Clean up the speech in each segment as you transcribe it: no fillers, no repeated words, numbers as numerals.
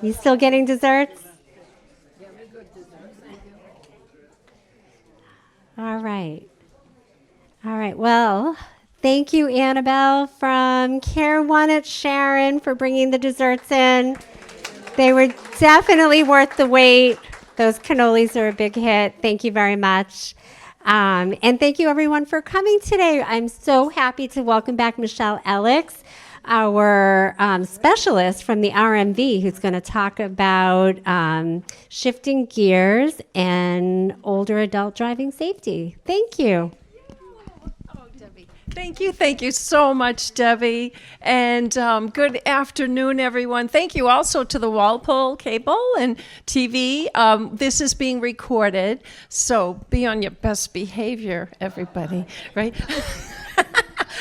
You still getting desserts? All right. All right. Well, thank you, Annabelle from Care One at Sharon, for bringing the desserts in. They were definitely worth the wait. Those cannolis are a big hit. Thank you very much. And thank you, everyone, for coming today. I'm so happy to welcome back Michelle Alex, our specialist from the RMV, who's going to talk about shifting gears and older adult driving safety. Thank you. Thank you so much, Debbie. And good afternoon, everyone. Thank you also to the Walpole Cable and TV. This is being recorded, so be on your best behavior, everybody, right?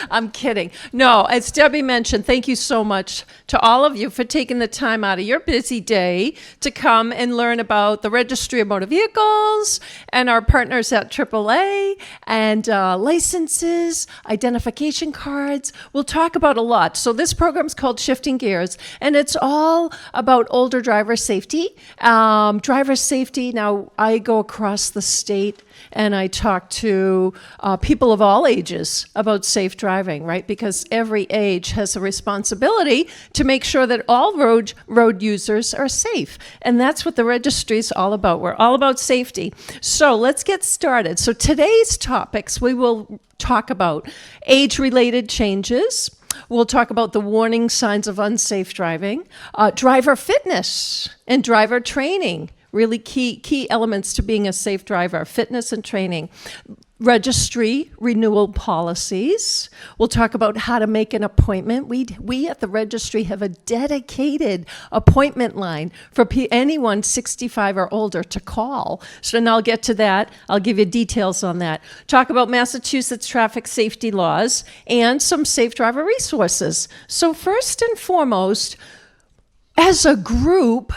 I'm kidding. No, as Debbie mentioned, thank you so much to all of you for taking the time out of your busy day to come and learn about the Registry of Motor Vehicles and our partners at AAA and licenses, identification cards. We'll talk about a lot. So this program's called Shifting Gears, and it's all about older driver safety. Driver safety, now I go across the state and I talk to people of all ages about safe driving, right? Because every age has a responsibility to make sure that all road users are safe. And that's what the registry is all about. We're all about safety. So let's get started. So today's topics, we will talk about age-related changes. We'll talk about the warning signs of unsafe driving, driver fitness and driver training. Really key elements to being a safe driver: fitness and training. Registry renewal policies. We'll talk about how to make an appointment. We at the registry have a dedicated appointment line for anyone 65 or older to call. So now I'll get to that. I'll give you details on that. Talk about Massachusetts traffic safety laws and some safe driver resources. So first and foremost, as a group,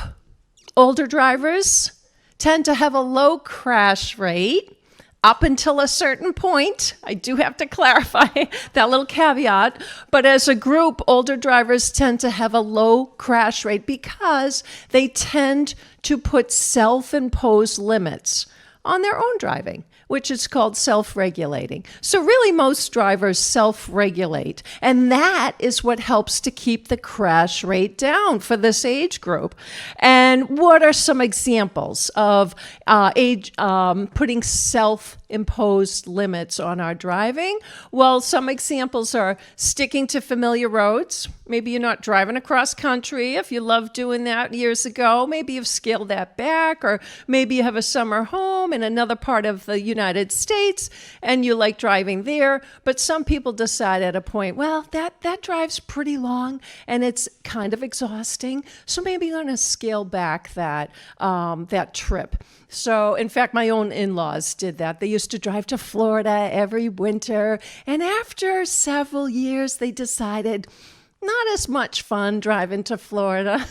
older drivers tend to have a low crash rate up until a certain point. I do have to clarify that little caveat. But as a group, older drivers tend to have a low crash rate because they tend to put self-imposed limits on their own driving, which is called self-regulating. So really most drivers self-regulate, and that is what helps to keep the crash rate down for this age group. And what are some examples of putting self-imposed limits on our driving? Well, some examples are sticking to familiar roads. Maybe you're not driving across country. If you loved doing that years ago, maybe you've scaled that back, or maybe you have a summer home in another part of the United States and you like driving there. But some people decide at a point, well, that drive's pretty long and it's kind of exhausting, so maybe you're going to scale back that trip. So, in fact, my own in-laws did that. They used to drive to Florida every winter, and after several years, they decided not as much fun driving to Florida.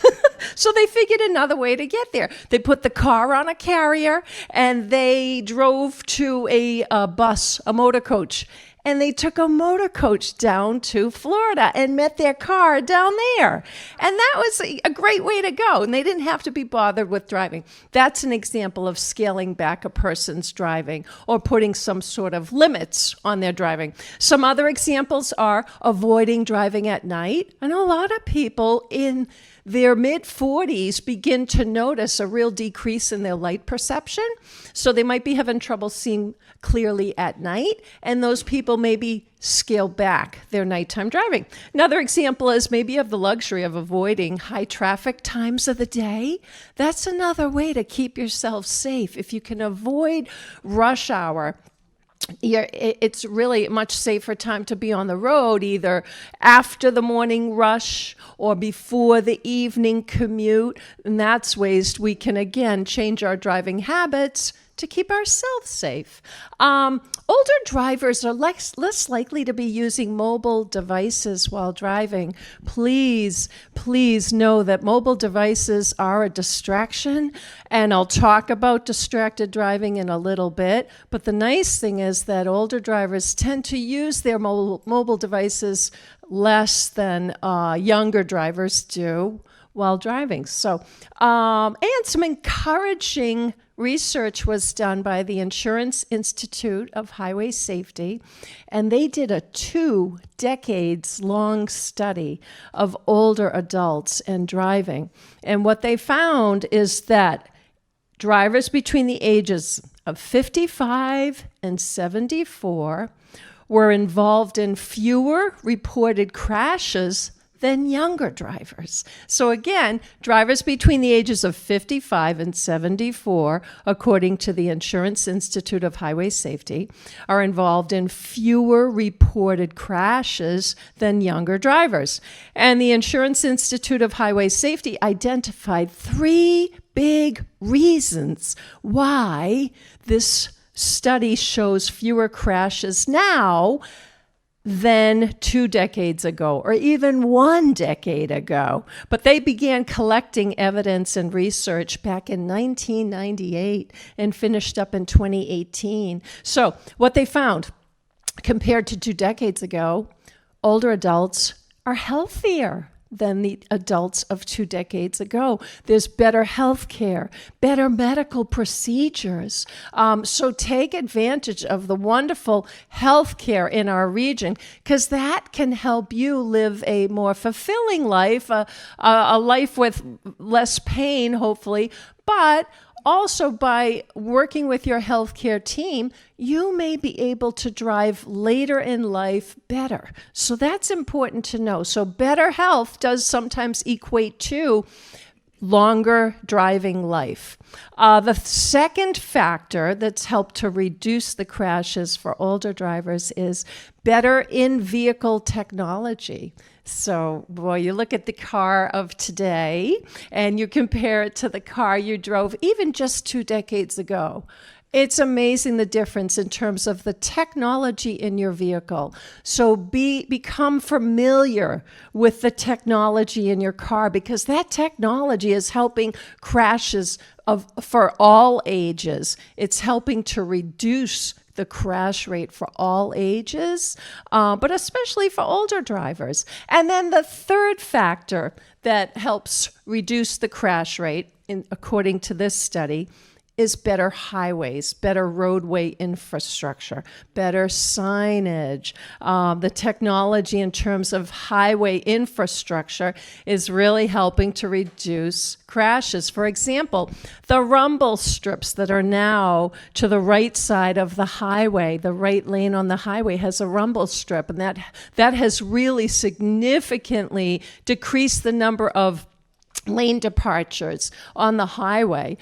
So they figured another way to get there. They put the car on a carrier and they drove to a bus, a motor coach. And they took a motor coach down to Florida and met their car down there. And that was a great way to go. And they didn't have to be bothered with driving. That's an example of scaling back a person's driving or putting some sort of limits on their driving. Some other examples are avoiding driving at night. I know a lot of people in their mid-40s begin to notice a real decrease in their light perception. So they might be having trouble seeing clearly at night, and those people maybe scale back their nighttime driving. Another example is maybe you have the luxury of avoiding high traffic times of the day. That's another way to keep yourself safe. If you can avoid rush hour, it's really a much safer time to be on the road, either after the morning rush or before the evening commute. And that's ways we can, again, change our driving habits to keep ourselves safe. Older drivers are less likely to be using mobile devices while driving. Please know that mobile devices are a distraction, and I'll talk about distracted driving in a little bit. But the nice thing is that older drivers tend to use their mobile devices less than younger drivers do. while driving. So, and some encouraging research was done by the Insurance Institute of Highway Safety, and they did a 2 decades long study of older adults and driving. And what they found is that drivers between the ages of 55 and 74 were involved in fewer reported crashes than younger drivers. So again, drivers between the ages of 55 and 74, according to the Insurance Institute of Highway Safety, are involved in fewer reported crashes than younger drivers. And the Insurance Institute of Highway Safety identified 3 big reasons why this study shows fewer crashes now than 2 decades ago, or even 1 decade ago. But they began collecting evidence and research back in 1998 and finished up in 2018. So what they found, compared to 2 decades ago, older adults are healthier than the adults of 2 decades ago. There's better health care, better medical procedures. So take advantage of the wonderful health care in our region, because that can help you live a more fulfilling life, a life with less pain, hopefully, but also, by working with your healthcare team, you may be able to drive later in life better. So that's important to know. So better health does sometimes equate to longer driving life. The second factor that's helped to reduce the crashes for older drivers is better in-vehicle technology. So, boy, you look at the car of today and you compare it to the car you drove even just 2 decades ago. It's amazing the difference in terms of the technology in your vehicle. So become familiar with the technology in your car, because that technology is helping crashes for all ages. It's helping to reduce the crash rate for all ages, but especially for older drivers. And then the third factor that helps reduce the crash rate, according to this study, is better highways, better roadway infrastructure, better signage. The technology in terms of highway infrastructure is really helping to reduce crashes. For example, the rumble strips that are now to the right side of the highway, the right lane on the highway has a rumble strip, and that has really significantly decreased the number of lane departures on the highway.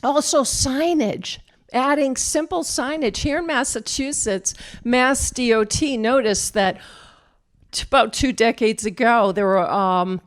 Also signage, adding simple signage. Here in Massachusetts, Mass DOT noticed that about 2 decades ago, there were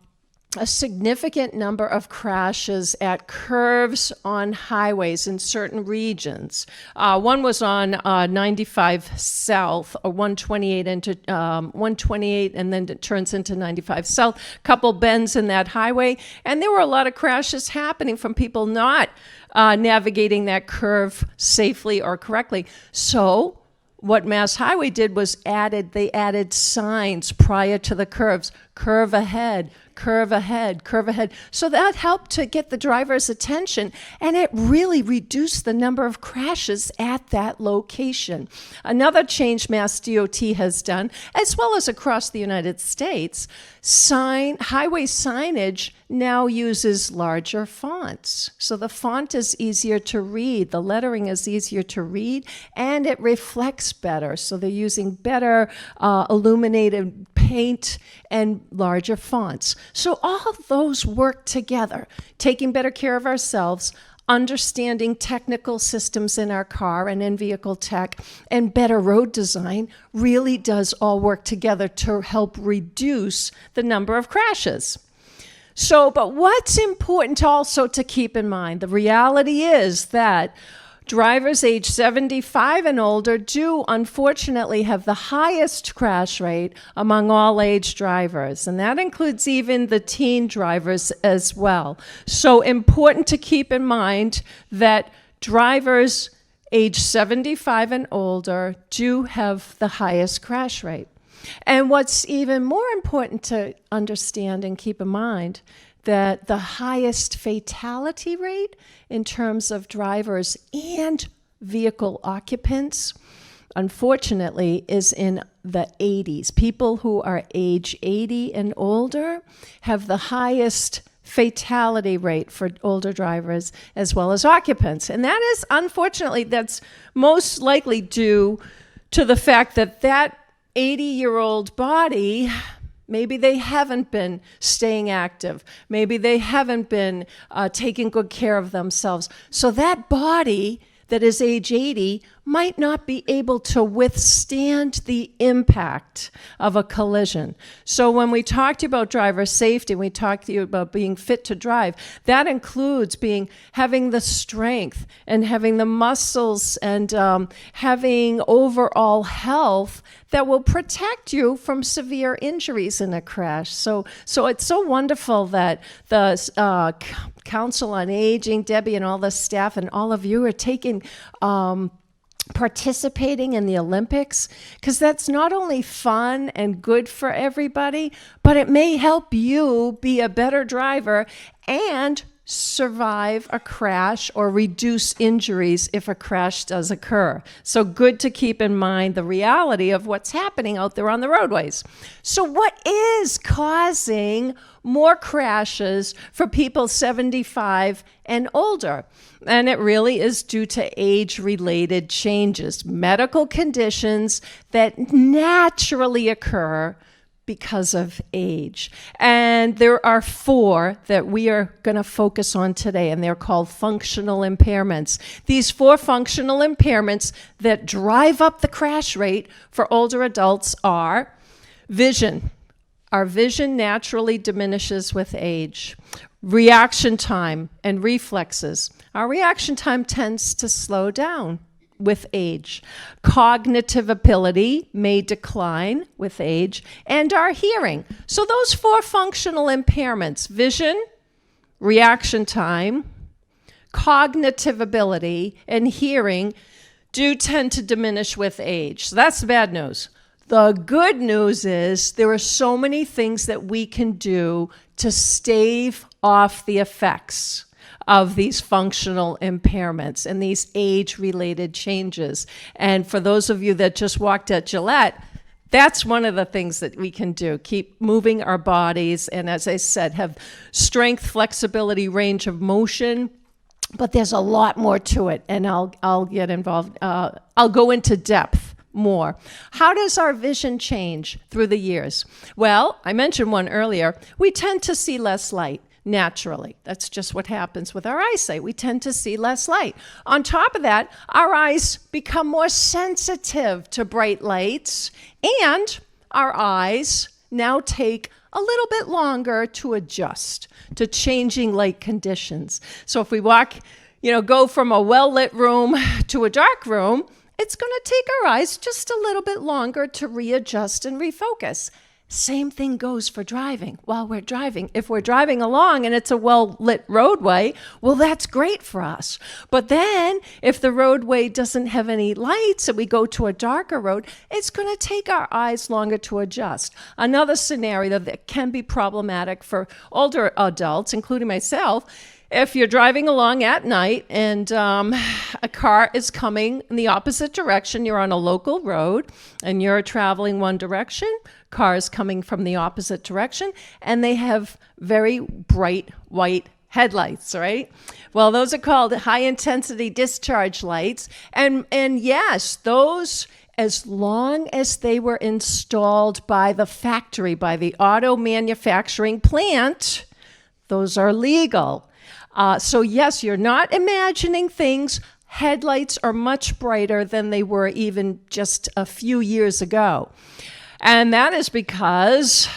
a significant number of crashes at curves on highways in certain regions. One was on 95 South, or 128 into 128, and then it turns into 95 South. Couple bends in that highway, and there were a lot of crashes happening from people not navigating that curve safely or correctly. So what Mass Highway did was they added signs prior to the curves: curve ahead, curve ahead, curve ahead. So that helped to get the driver's attention, and it really reduced the number of crashes at that location. Another change Mass DOT has done, as well as across the United States, highway signage now uses larger fonts. So the font is easier to read, the lettering is easier to read, and it reflects better. So they're using better illuminated paint and larger fonts. So all of those work together, taking better care of ourselves, understanding technical systems in our car and in vehicle tech, and better road design really does all work together to help reduce the number of crashes. So, but what's important also to keep in mind, the reality is that drivers age 75 and older do unfortunately have the highest crash rate among all age drivers, and that includes even the teen drivers as well. So important to keep in mind that drivers age 75 and older do have the highest crash rate. And what's even more important to understand and keep in mind, that the highest fatality rate in terms of drivers and vehicle occupants, unfortunately, is in the 80s. People who are age 80 and older have the highest fatality rate for older drivers as well as occupants. And that is, unfortunately, that's most likely due to the fact that that 80-year-old body, maybe they haven't been staying active. Maybe they haven't been taking good care of themselves. So that body that is age 80 might not be able to withstand the impact of a collision. So when we talk to you about driver safety, we talk to you about being fit to drive, that includes having the strength and having the muscles and having overall health that will protect you from severe injuries in a crash. So it's so wonderful that the Council on Aging, Debbie and all the staff and all of you are participating in the Olympics, because that's not only fun and good for everybody, but it may help you be a better driver and survive a crash or reduce injuries if a crash does occur. So good to keep in mind the reality of what's happening out there on the roadways. So what is causing more crashes for people 75 and older? And it really is due to age-related changes, medical conditions that naturally occur because of age. And there are 4 that we are going to focus on today, and they're called functional impairments. These 4 functional impairments that drive up the crash rate for older adults are vision. Our vision naturally diminishes with age. Reaction time and reflexes. Our reaction time tends to slow down with age. Cognitive ability may decline with age, and our hearing. So those 4 functional impairments, vision, reaction time, cognitive ability, and hearing, do tend to diminish with age. So that's the bad news. The good news is there are so many things that we can do to stave off the effects of these functional impairments and these age-related changes. And for those of you that just walked at Gillette, that's one of the things that we can do. Keep moving our bodies, and as I said, have strength, flexibility, range of motion. But there's a lot more to it, and I'll get involved. I'll go into depth more. How does our vision change through the years? Well, I mentioned one earlier. We tend to see less light. Naturally. That's just what happens with our eyesight. We tend to see less light. On top of that, our eyes become more sensitive to bright lights, and our eyes now take a little bit longer to adjust to changing light conditions. So if we go from a well-lit room to a dark room, it's going to take our eyes just a little bit longer to readjust and refocus. Same thing goes for driving. While we're driving, if we're driving along and it's a well-lit roadway, well, that's great for us. But then if the roadway doesn't have any lights and we go to a darker road, it's going to take our eyes longer to adjust. Another scenario that can be problematic for older adults, including myself, if you're driving along at night and a car is coming in the opposite direction, you're on a local road and you're traveling one direction, cars coming from the opposite direction, and they have very bright white headlights, right? Well, those are called high-intensity discharge lights. And yes, those, as long as they were installed by the factory, by the auto manufacturing plant, those are legal. So yes, you're not imagining things. Headlights are much brighter than they were even just a few years ago. And that is because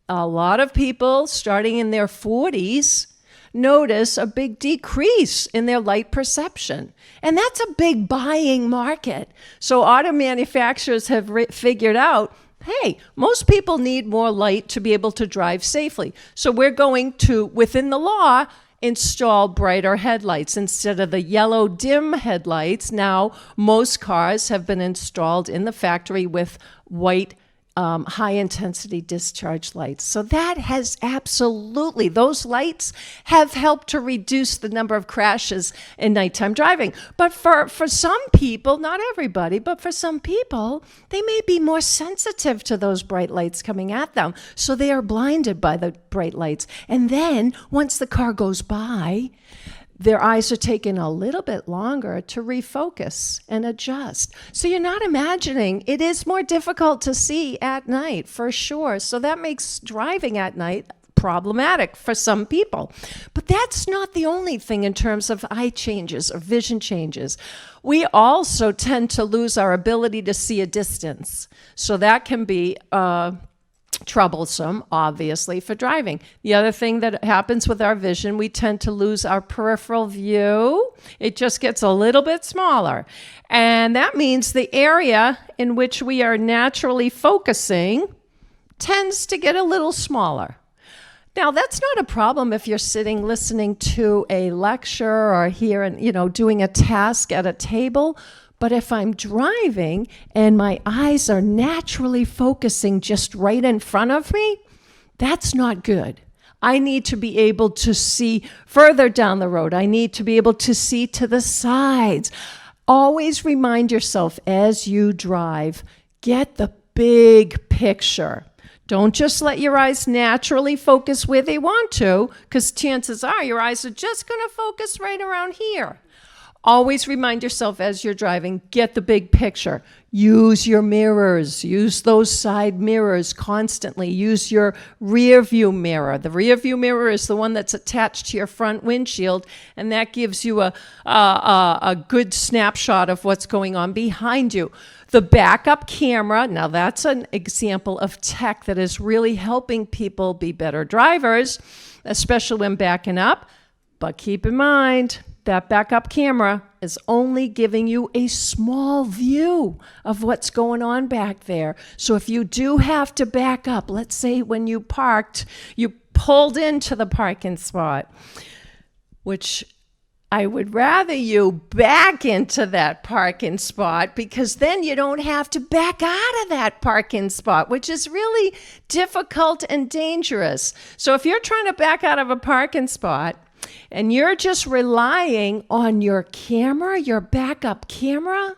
a lot of people starting in their 40s notice a big decrease in their light perception. And that's a big buying market. So auto manufacturers have figured out, hey, most people need more light to be able to drive safely. So we're going to, within the law, install brighter headlights. Instead of the yellow dim headlights, now most cars have been installed in the factory with white high intensity discharge lights. So that has absolutely, those lights have helped to reduce the number of crashes in nighttime driving. But for some people, not everybody, but for some people, they may be more sensitive to those bright lights coming at them. So they are blinded by the bright lights. And then once the car goes by, their eyes are taking a little bit longer to refocus and adjust. So you're not imagining, it is more difficult to see at night, for sure. So that makes driving at night problematic for some people. But that's not the only thing in terms of eye changes or vision changes. We also tend to lose our ability to see a distance. So that can be troublesome, obviously, for driving. The other thing that happens with our vision, we tend to lose our peripheral view. It just gets a little bit smaller. And that means the area in which we are naturally focusing tends to get a little smaller. Now, that's not a problem if you're sitting listening to a lecture or here and, doing a task at a table. But if I'm driving and my eyes are naturally focusing just right in front of me, that's not good. I need to be able to see further down the road. I need to be able to see to the sides. Always remind yourself as you drive, get the big picture. Don't just let your eyes naturally focus where they want to, because chances are your eyes are just going to focus right around here. Always remind yourself as you're driving, get the big picture. Use your mirrors. Use those side mirrors constantly. Use your rear view mirror. The rear view mirror is the one that's attached to your front windshield, and that gives you a good snapshot of what's going on behind you. The backup camera, now that's an example of tech that is really helping people be better drivers, especially when backing up. But keep in mind, that backup camera is only giving you a small view of what's going on back there. So if you do have to back up, let's say when you parked, you pulled into the parking spot, which I would rather you back into that parking spot, because then you don't have to back out of that parking spot, which is really difficult and dangerous. So if you're trying to back out of a parking spot, and you're just relying on your camera, your backup camera,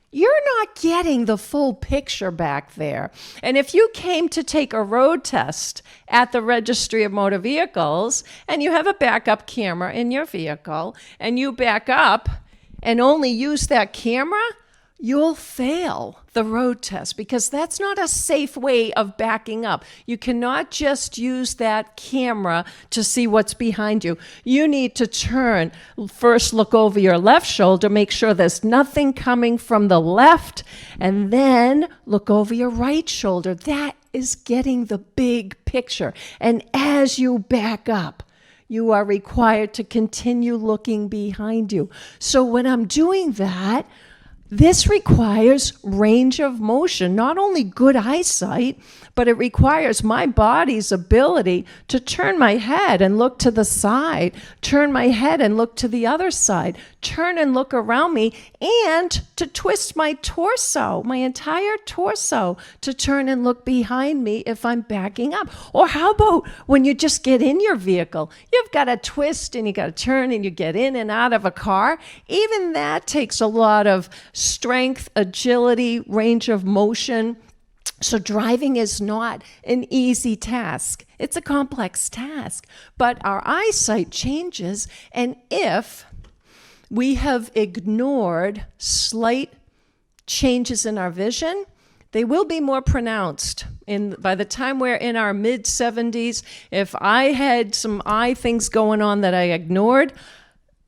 you're not getting the full picture back there. And if you came to take a road test at the Registry of Motor Vehicles and you have a backup camera in your vehicle and you back up and only use that camera, you'll fail the road test, because that's not a safe way of backing up. You cannot just use that camera to see what's behind you. You need to turn, first look over your left shoulder, make sure there's nothing coming from the left, and then look over your right shoulder. That is getting the big picture. And as you back up, you are required to continue looking behind you. So when I'm doing that, this requires range of motion, not only good eyesight, but it requires my body's ability to turn my head and look to the side, turn my head and look to the other side, turn and look around me, and to twist my torso, my entire torso, to turn and look behind me if I'm backing up. Or how about when you just get in your vehicle? You've got to twist and you got to turn and you get in and out of a car. Even that takes a lot of strength, agility, range of motion. So driving is not an easy task. It's a complex task, but our eyesight changes, and if we have ignored slight changes in our vision, they will be more pronounced. By the time we're in our mid-70s, if I had some eye things going on that I ignored,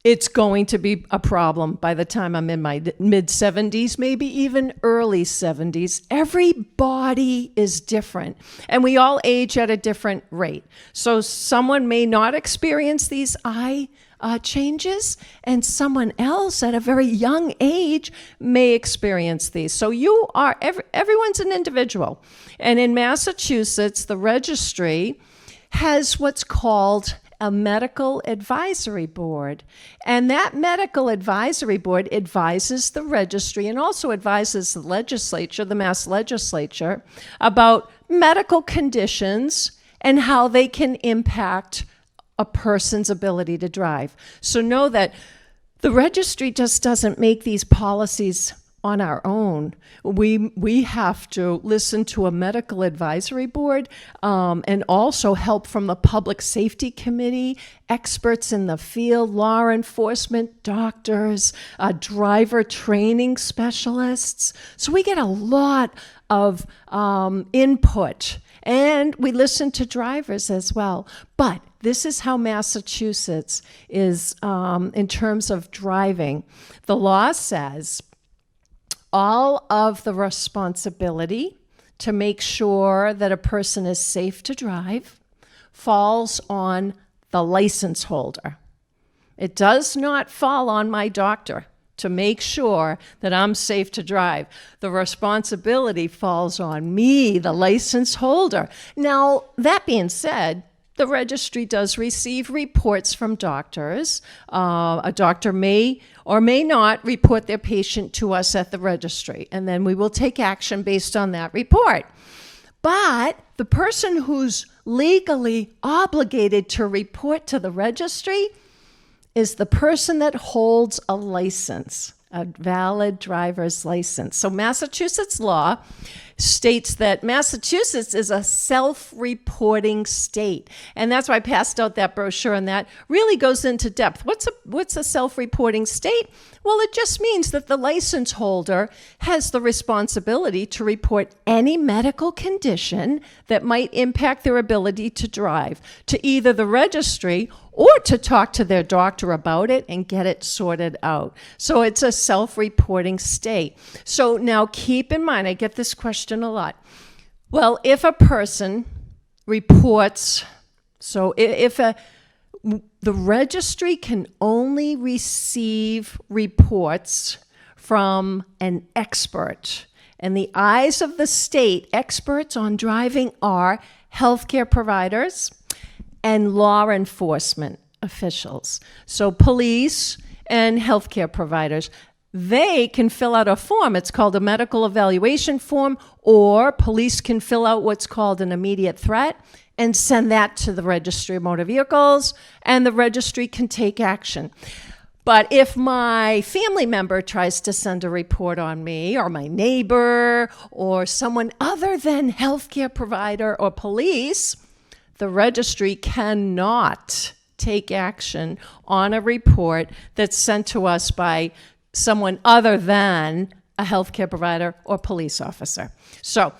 it's going to be a problem by the time I'm in my mid-70s, maybe even early 70s. Every body is different, and we all age at a different rate. So someone may not experience these eye changes, and someone else at a very young age may experience these. So everyone's an individual. And in Massachusetts, the registry has what's called a medical advisory board. And that medical advisory board advises the registry and also advises the legislature, the Mass legislature, about medical conditions and how they can impact a person's ability to drive. So know that the registry just doesn't make these policies on our own. We have to listen to a medical advisory board and also help from the Public Safety Committee, experts in the field, law enforcement, doctors, driver training specialists. So we get a lot of input, and we listen to drivers as well. But this is how Massachusetts is in terms of driving. The law says all of the responsibility to make sure that a person is safe to drive falls on the license holder. It does not fall on my doctor to make sure that I'm safe to drive. The responsibility falls on me, the license holder. Now, that being said, the registry does receive reports from doctors. A doctor may or may not report their patient to us at the registry, and then we will take action based on that report. But the person who's legally obligated to report to the registry is the person that holds a license, a valid driver's license. So Massachusetts law states that Massachusetts is a self-reporting state. And that's why I passed out that brochure, and that really goes into depth. What's a self-reporting state? Well, it just means that the license holder has the responsibility to report any medical condition that might impact their ability to drive to either the registry or to talk to their doctor about it and get it sorted out. So it's a self-reporting state. So now keep in mind, I get this question a lot. Well, if a person reports, the registry can only receive reports from an expert. In the eyes of the state, experts on driving are healthcare providers and law enforcement officials. So police and healthcare providers, they can fill out a form. It's called a medical evaluation form, or police can fill out what's called an immediate threat and send that to the Registry of Motor Vehicles, and the registry can take action. But if my family member tries to send a report on me, or my neighbor, or someone other than healthcare provider or police, the registry cannot take action on a report that's sent to us by someone other than a healthcare provider or police officer. So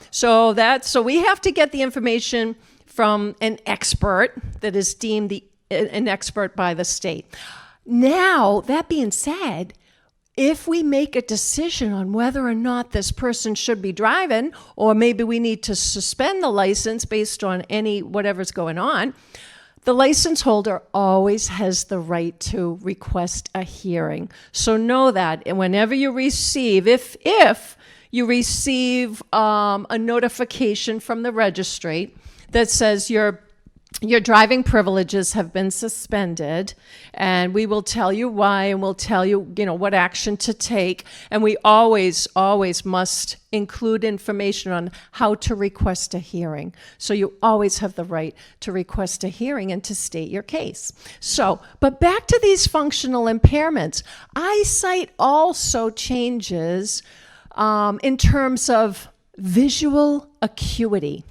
we have to get the information from an expert that is deemed an expert by the state. Now, that being said, if we make a decision on whether or not this person should be driving, or maybe we need to suspend the license based on whatever's going on, the license holder always has the right to request a hearing. So know that, and whenever you receive, if you receive a notification from the registry that says your driving privileges have been suspended, and we will tell you why, and we'll tell you, what action to take. And we always must include information on how to request a hearing. So you always have the right to request a hearing and to state your case. But back to these functional impairments. Eyesight also changes in terms of visual acuity.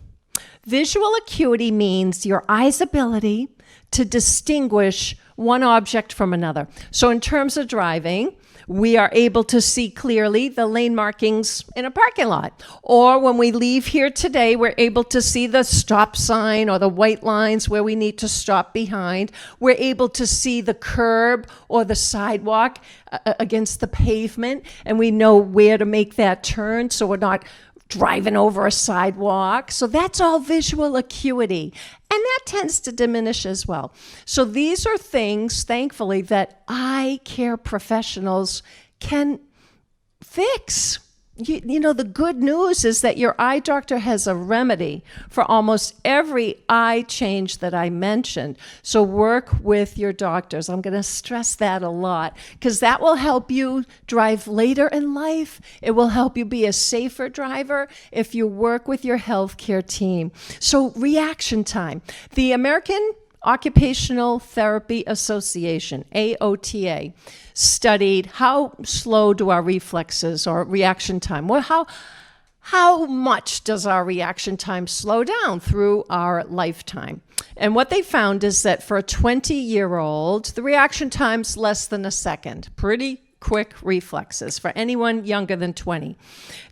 Visual acuity means your eye's ability to distinguish one object from another. So in terms of driving, we are able to see clearly the lane markings in a parking lot. Or when we leave here today, we're able to see the stop sign or the white lines where we need to stop behind. We're able to see the curb or the sidewalk against the pavement, and we know where to make that turn so we're not driving over a sidewalk. So that's all visual acuity. And that tends to diminish as well. So these are things, thankfully, that eye care professionals can fix. you know, the good news is that your eye doctor has a remedy for almost every eye change that I mentioned. So work with your doctors. I'm going to stress that a lot because that will help you drive later in life. It will help you be a safer driver if you work with your healthcare team. So reaction time. The American Occupational Therapy Association, AOTA, studied how slow do our reflexes or reaction time, well, how much does our reaction time slow down through our lifetime? And what they found is that for a 20-year-old, the reaction time's less than a second. Pretty quick reflexes for anyone younger than 20.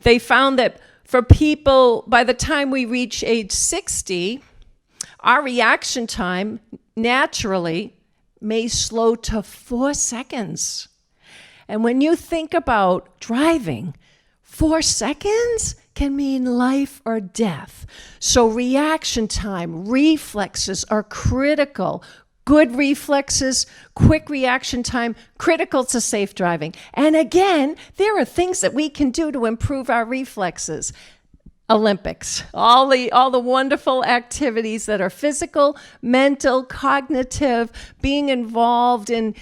They found that for people, by the time we reach age 60, our reaction time naturally may slow to 4 seconds. And when you think about driving, 4 seconds can mean life or death. So reaction time, reflexes are critical. Good reflexes, quick reaction time, critical to safe driving. And again, there are things that we can do to improve our reflexes. Olympics, all the wonderful activities that are physical, mental, cognitive, being involved in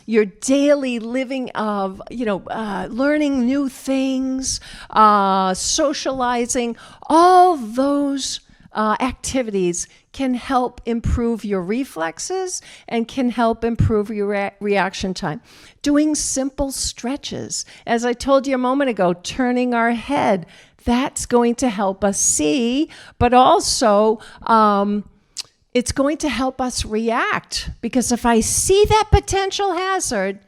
your daily living of, learning new things, socializing, all those activities can help improve your reflexes and can help improve your reaction time. Doing simple stretches, as I told you a moment ago, turning our head, that's going to help us see, but also it's going to help us react, because if I see that potential hazard,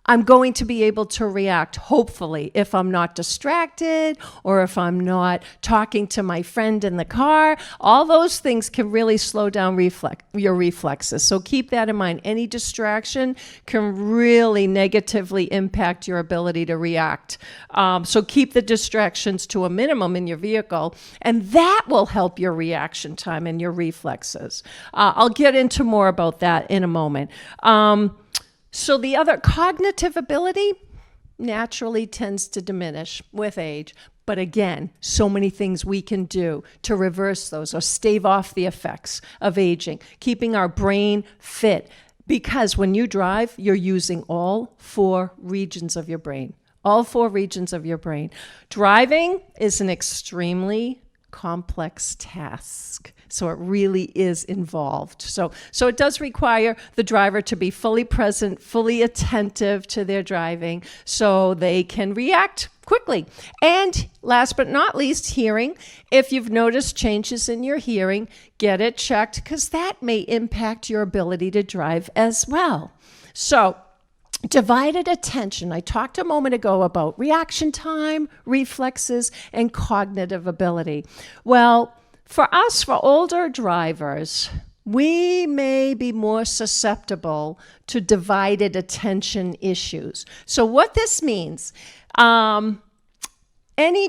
I'm going to be able to react, hopefully, if I'm not distracted or if I'm not talking to my friend in the car. All those things can really slow down your reflexes. So keep that in mind. Any distraction can really negatively impact your ability to react. So keep the distractions to a minimum in your vehicle, and that will help your reaction time and your reflexes. I'll get into more about that in a moment. So the other cognitive ability naturally tends to diminish with age. But again, so many things we can do to reverse those or stave off the effects of aging, keeping our brain fit. Because when you drive, you're using all 4 regions of your brain. All 4 regions of your brain. Driving is an extremely complex task. So it really is involved. So it does require the driver to be fully present, fully attentive to their driving so they can react quickly. And last but not least, hearing. If you've noticed changes in your hearing, get it checked, because that may impact your ability to drive as well. So divided attention. I talked a moment ago about reaction time, reflexes, and cognitive ability. Well, for us, for older drivers, we may be more susceptible to divided attention issues. So what this means, any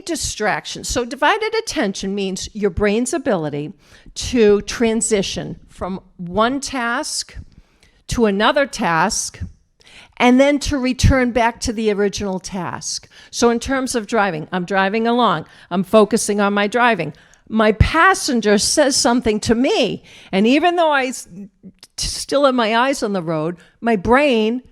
distraction. So divided attention means your brain's ability to transition from one task to another task, and then to return back to the original task. So in terms of driving, I'm driving along. I'm focusing on my driving. My passenger says something to me, and even though I still have my eyes on the road, my brain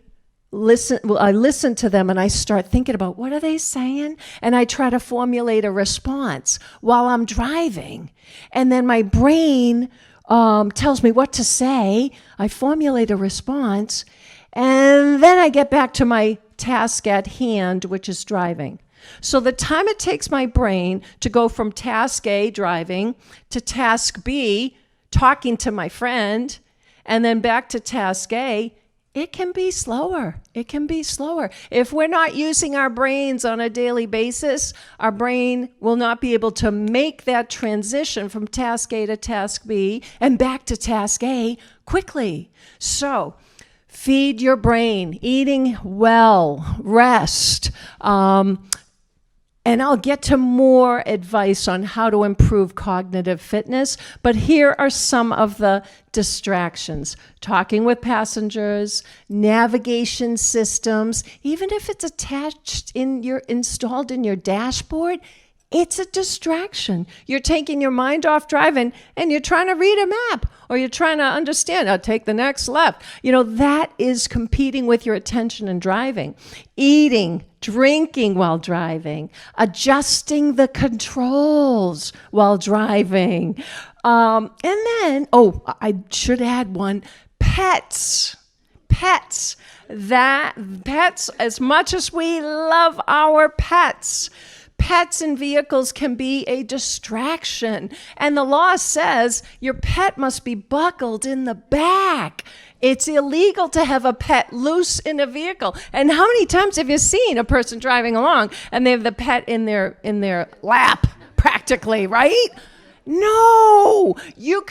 I listen to them and I start thinking about what are they saying, and I try to formulate a response while I'm driving, and then my brain tells me what to say. I formulate a response, and then I get back to my task at hand, which is driving. So the time it takes my brain to go from task A, driving, to task B, talking to my friend, and then back to task A, it can be slower. It can be slower. If we're not using our brains on a daily basis, our brain will not be able to make that transition from task A to task B and back to task A quickly. So feed your brain, eating well, rest, And I'll get to more advice on how to improve cognitive fitness, but here are some of the distractions. Talking with passengers, navigation systems, even if it's installed in your dashboard, it's a distraction. You're taking your mind off driving and you're trying to read a map or you're trying to understand, I'll take the next left. That is competing with your attention in driving. Eating, drinking while driving, adjusting the controls while driving. And then, I should add one, pets. Pets, as much as we love our pets in vehicles can be a distraction. And the law says your pet must be buckled in the back. It's illegal to have a pet loose in a vehicle. And how many times have you seen a person driving along and they have the pet in their lap, practically, right? No, your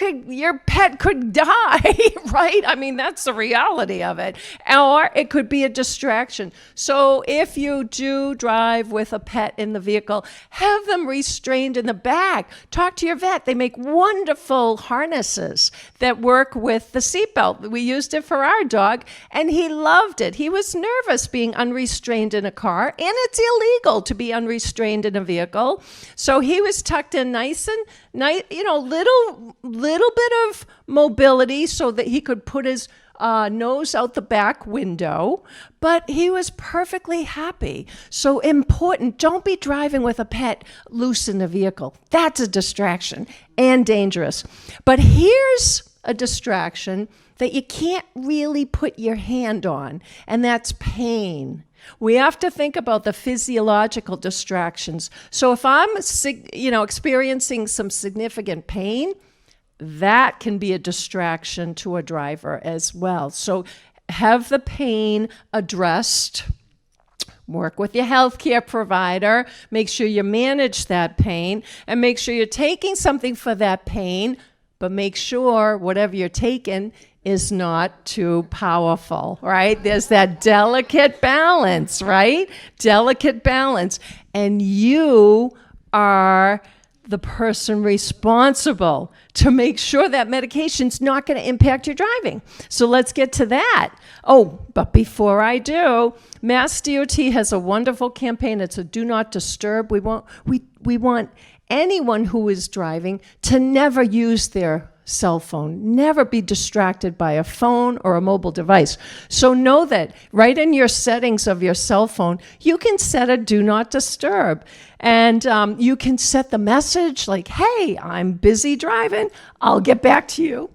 pet could die, right? I mean, that's the reality of it. Or it could be a distraction. So if you do drive with a pet in the vehicle, have them restrained in the back. Talk to your vet. They make wonderful harnesses that work with the seatbelt. We used it for our dog, and he loved it. He was nervous being unrestrained in a car, and it's illegal to be unrestrained in a vehicle. So he was tucked in nice and little bit of mobility so that he could put his nose out the back window, but he was perfectly happy. So important, don't be driving with a pet loose in the vehicle. That's a distraction and dangerous. But here's a distraction that you can't really put your hand on, and that's pain. We have to think about the physiological distractions. So if I'm, experiencing some significant pain, that can be a distraction to a driver as well. So have the pain addressed. Work with your healthcare provider. Make sure you manage that pain, and make sure you're taking something for that pain, but make sure whatever you're taking is not too powerful, right? There's that delicate balance, right? Delicate balance. And you are the person responsible to make sure that medication's not going to impact your driving. So let's get to that. But before I do, Mass DOT has a wonderful campaign. It's a do not disturb. We want anyone who is driving to never use their cell phone, never be distracted by a phone or a mobile device. So know that right in your settings of your cell phone, you can set a do not disturb. And you can set the message like, hey, I'm busy driving. I'll get back to you.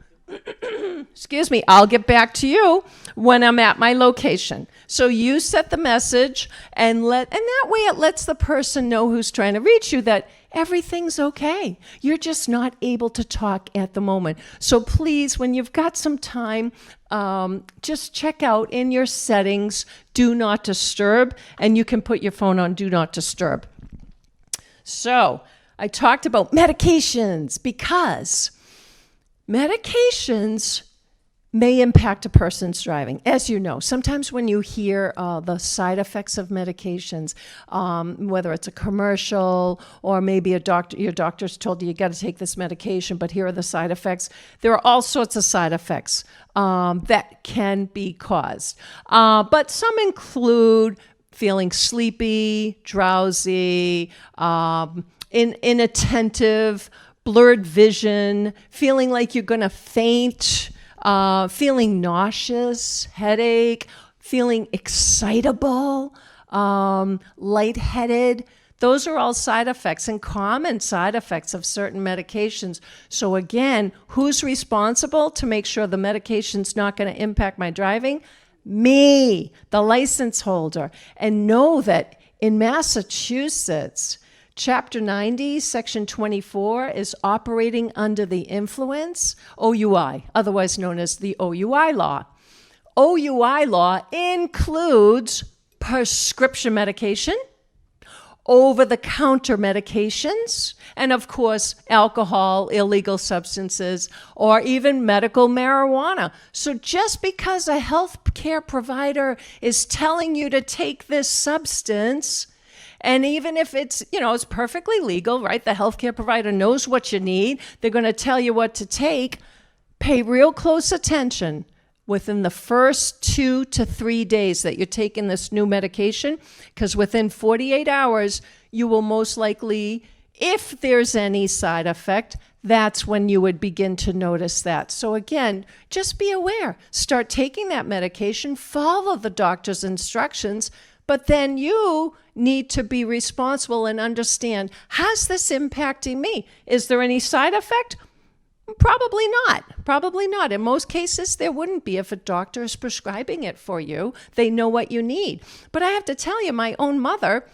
Excuse me, I'll get back to you when I'm at my location. So you set the message and that way it lets the person know who's trying to reach you that everything's okay. You're just not able to talk at the moment. So please, when you've got some time, just check out in your settings, do not disturb, and you can put your phone on do not disturb. So I talked about medications because medications may impact a person's driving. As you know, sometimes when you hear the side effects of medications, whether it's a commercial or maybe your doctor's told you got to take this medication, but here are the side effects. There are all sorts of side effects that can be caused. But some include feeling sleepy, drowsy, inattentive, blurred vision, feeling like you're going to faint, feeling nauseous, headache, feeling excitable, lightheaded. Those are all side effects and common side effects of certain medications. So again, who's responsible to make sure the medication's not going to impact my driving? Me, the license holder. And know that in Massachusetts, Chapter 90, Section 24 is operating under the influence, OUI, otherwise known as the OUI law. OUI law includes prescription medication, over-the-counter medications, and of course, alcohol, illegal substances, or even medical marijuana. So just because a health care provider is telling you to take this substance, And even if it's, it's perfectly legal, right? The healthcare provider knows what you need. They're going to tell you what to take. Pay real close attention within the first 2 to 3 days that you're taking this new medication, because within 48 hours, you will most likely, if there's any side effect, that's when you would begin to notice that. So again, just be aware. Start taking that medication, follow the doctor's instructions, but then you need to be responsible and understand, how's this impacting me? Is there any side effect? Probably not. Probably not. In most cases, there wouldn't be if a doctor is prescribing it for you. They know what you need. But I have to tell you, my own mother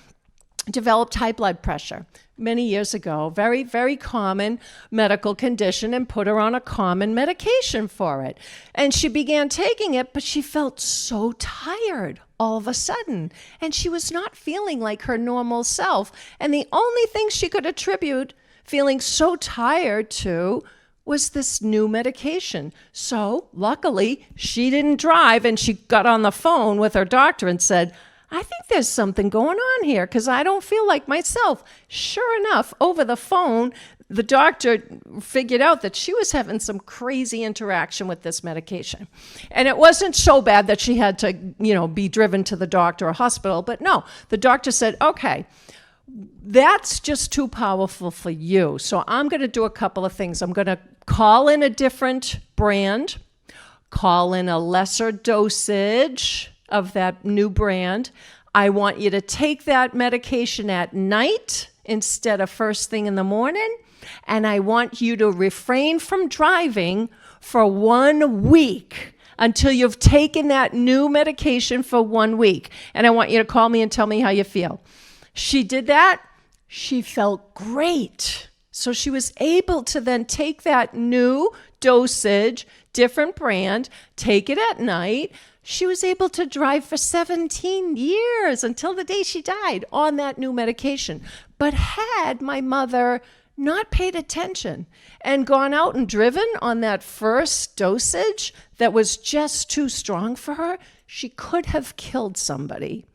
developed high blood pressure many years ago, very, very common medical condition, and put her on a common medication for it. And she began taking it, but she felt so tired all of a sudden, and she was not feeling like her normal self. And the only thing she could attribute feeling so tired to was this new medication. So luckily, she didn't drive, and she got on the phone with her doctor and said, I think there's something going on here because I don't feel like myself. Sure enough, over the phone, the doctor figured out that she was having some crazy interaction with this medication. And it wasn't so bad that she had to, be driven to the doctor or hospital. But no, the doctor said, okay, that's just too powerful for you. So I'm going to do a couple of things. I'm going to call in a different brand, call in a lesser dosage of that new brand. I want you to take that medication at night instead of first thing in the morning. And I want you to refrain from driving for 1 week until you've taken that new medication for 1 week. And I want you to call me and tell me how you feel. She did that. She felt great. So she was able to then take that new dosage, different brand, take it at night. She was able to drive for 17 years until the day she died on that new medication. But had my mother not paid attention and gone out and driven on that first dosage that was just too strong for her, she could have killed somebody.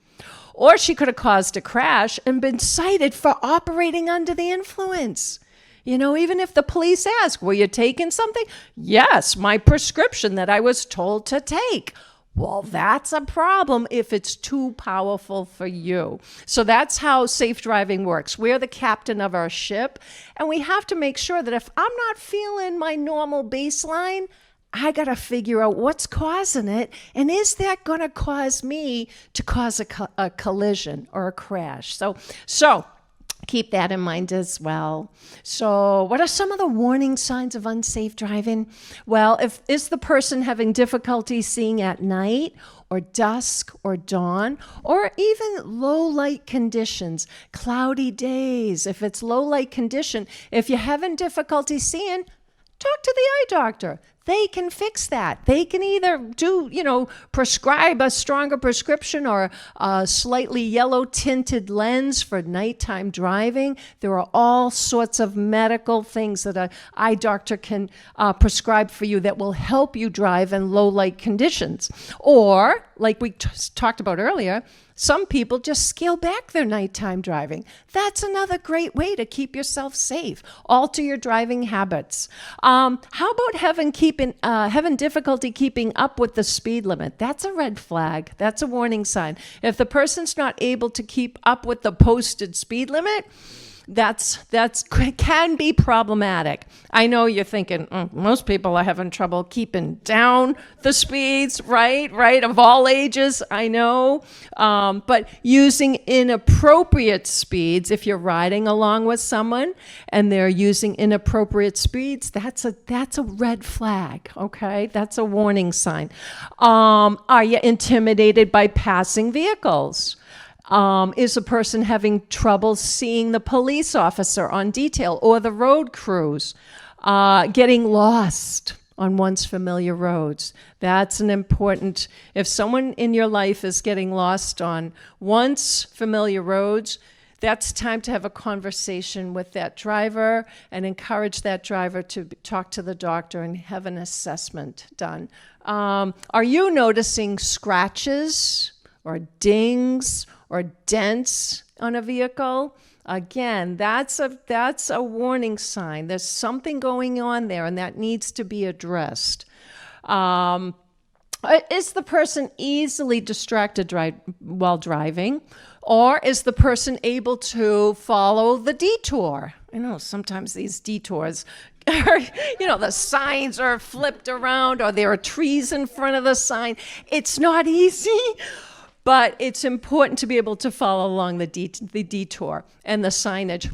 Or she could have caused a crash and been cited for operating under the influence. Even if the police ask, were you taking something? Yes, my prescription that I was told to take. Well, that's a problem if it's too powerful for you. So that's how safe driving works. We're the captain of our ship, and we have to make sure that if I'm not feeling my normal baseline, I got to figure out what's causing it, and is that going to cause me to cause a collision or a crash? So keep that in mind as well. So what are some of the warning signs of unsafe driving? Well, is the person having difficulty seeing at night or dusk or dawn, or even low light conditions, cloudy days? If it's low light condition, if you're having difficulty seeing, talk to the eye doctor. They can fix that. They can either prescribe a stronger prescription or a slightly yellow tinted lens for nighttime driving. There are all sorts of medical things that an eye doctor can prescribe for you that will help you drive in low light conditions. Or, like we talked about earlier, some people just scale back their nighttime driving. That's another great way to keep yourself safe. Alter your driving habits. How about having difficulty keeping up with the speed limit? That's a red flag. That's a warning sign. If the person's not able to keep up with the posted speed limit, that's can be problematic. I know you're thinking, most people are having trouble keeping down the speeds, right? Of all ages, I know. But using inappropriate speeds, if you're riding along with someone and they're using inappropriate speeds, that's a red flag, okay? That's a warning sign. Are you intimidated by passing vehicles? Is a person having trouble seeing the police officer on detail or the road crews? Getting lost on once familiar roads. That's an important, if someone in your life is getting lost on once familiar roads, that's time to have a conversation with that driver and encourage that driver to talk to the doctor and have an assessment done. Are you noticing scratches or dings or dents on a vehicle, again, that's a warning sign. There's something going on there, and that needs to be addressed. Is the person easily distracted while driving, or is the person able to follow the detour? I know sometimes these detours are, the signs are flipped around, or there are trees in front of the sign. It's not easy, but it's important to be able to follow along the detour and the signage.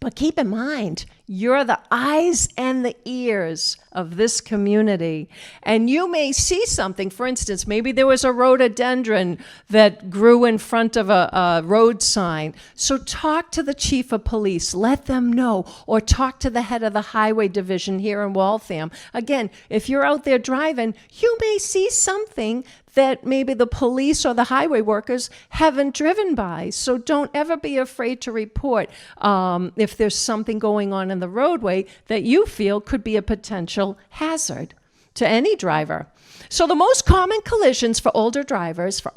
But keep in mind, you're the eyes and the ears of this community. And you may see something. For instance, maybe there was a rhododendron that grew in front of a road sign. So talk to the chief of police. Let them know. Or talk to the head of the highway division here in Waltham. Again, if you're out there driving, you may see something that maybe the police or the highway workers haven't driven by. So don't ever be afraid to report if there's something going on in the roadway that you feel could be a potential hazard to any driver. So the most common collisions for older drivers, for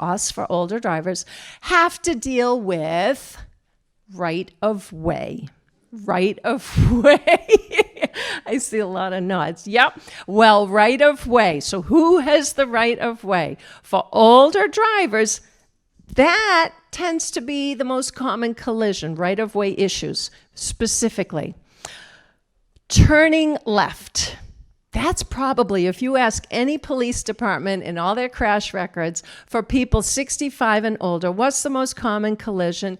older drivers, have to deal with right of way. Right of way. I see a lot of nods. Yep. Well, right of way. So who has the right of way? For older drivers, that tends to be the most common collision, right of way issues specifically. Turning left. That's probably, if you ask any police department in all their crash records for people 65 and older, what's the most common collision?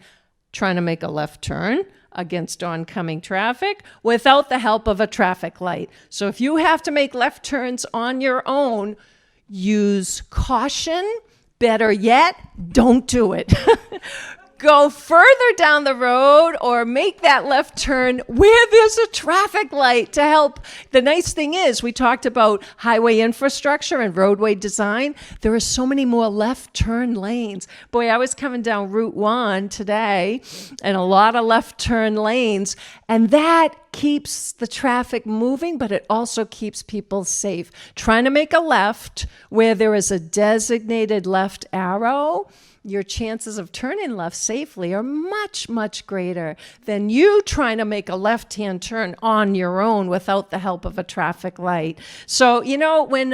Trying to make a left turn against oncoming traffic without the help of a traffic light. So if you have to make left turns on your own, use caution. Better yet, don't do it. Go further down the road or make that left turn where there's a traffic light to help. The nice thing is, we talked about highway infrastructure and roadway design. There are so many more left turn lanes. Boy, I was coming down Route 1 today and a lot of left turn lanes, and that keeps the traffic moving, but it also keeps people safe. Trying to make a left where there is a designated left arrow, your chances of turning left safely are much, much greater than you trying to make a left-hand turn on your own without the help of a traffic light. So, when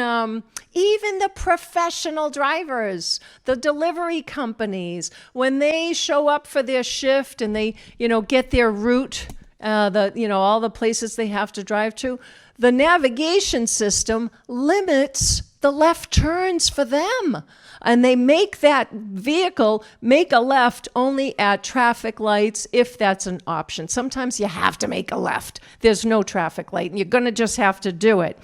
even the professional drivers, the delivery companies, when they show up for their shift and they, get their route, all the places they have to drive to, the navigation system limits the left turns for them. And they make that vehicle make a left only at traffic lights if that's an option. Sometimes you have to make a left. There's no traffic light, and you're going to just have to do it.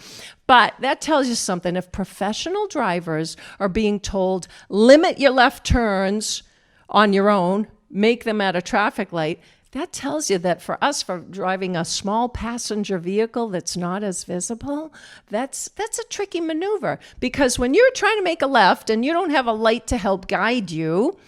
But that tells you something. If professional drivers are being told, limit your left turns on your own, make them at a traffic light, that tells you that for us, for driving a small passenger vehicle that's not as visible, that's a tricky maneuver. Because when you're trying to make a left and you don't have a light to help guide you,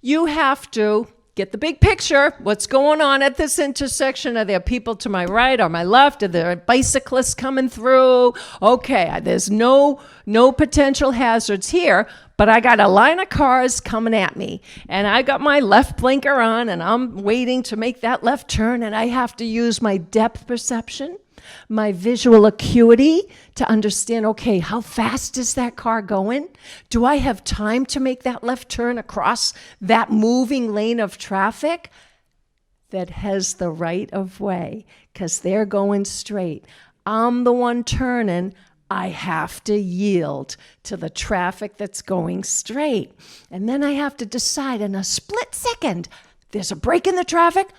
you have to get the big picture. What's going on at this intersection? Are there people to my right or my left? Are there bicyclists coming through? Okay, there's no potential hazards here, but I got a line of cars coming at me, and I got my left blinker on, and I'm waiting to make that left turn, and I have to use my depth perception, my visual acuity to understand, okay, how fast is that car going? Do I have time to make that left turn across that moving lane of traffic that has the right of way? Because they're going straight. I'm the one turning. I have to yield to the traffic that's going straight. And then I have to decide in a split second, there's a break in the traffic,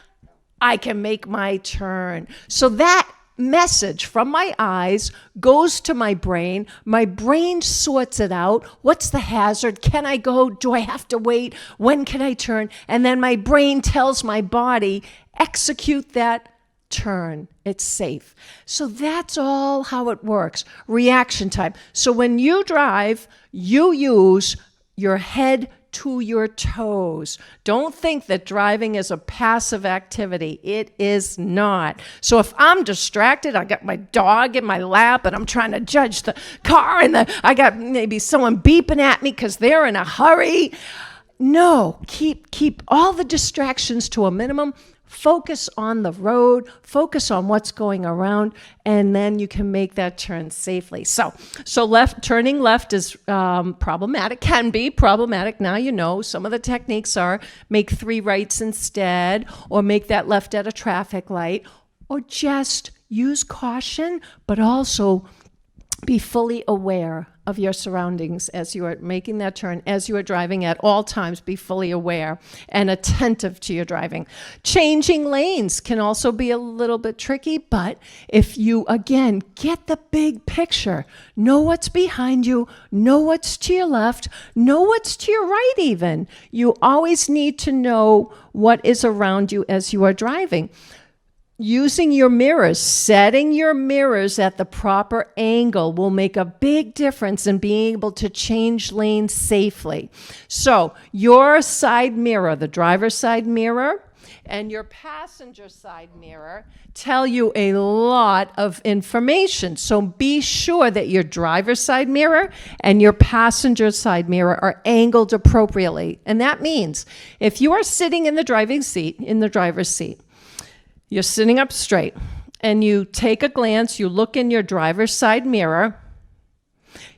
I can make my turn. So that message from my eyes goes to my brain. My brain sorts it out. What's the hazard? Can I go? Do I have to wait? When can I turn? And then my brain tells my body, execute that turn. It's safe. So that's all how it works. Reaction time. So when you drive, you use your head to your toes. Don't think that driving is a passive activity. It is not. So if I'm distracted, I got my dog in my lap and I'm trying to judge the car, and I got maybe someone beeping at me because they're in a hurry. No, keep all the distractions to a minimum. Focus on the road, focus on what's going around, and then you can make that turn safely. So turning left is problematic, can be problematic. Now you know some of the techniques are make 3 rights instead, or make that left at a traffic light, or just use caution, but also be fully aware of your surroundings as you are making that turn, as you are driving at all times. Be fully aware and attentive to your driving. Changing lanes can also be a little bit tricky, but if you, again, get the big picture, know what's behind you, know what's to your left, know what's to your right even. You always need to know what is around you as you are driving. Using your mirrors, setting your mirrors at the proper angle will make a big difference in being able to change lanes safely. So your side mirror, the driver's side mirror, and your passenger side mirror tell you a lot of information. So be sure that your driver's side mirror and your passenger side mirror are angled appropriately. And that means if you are sitting in the driver's seat, you're sitting up straight, and you take a glance, you look in your driver's side mirror,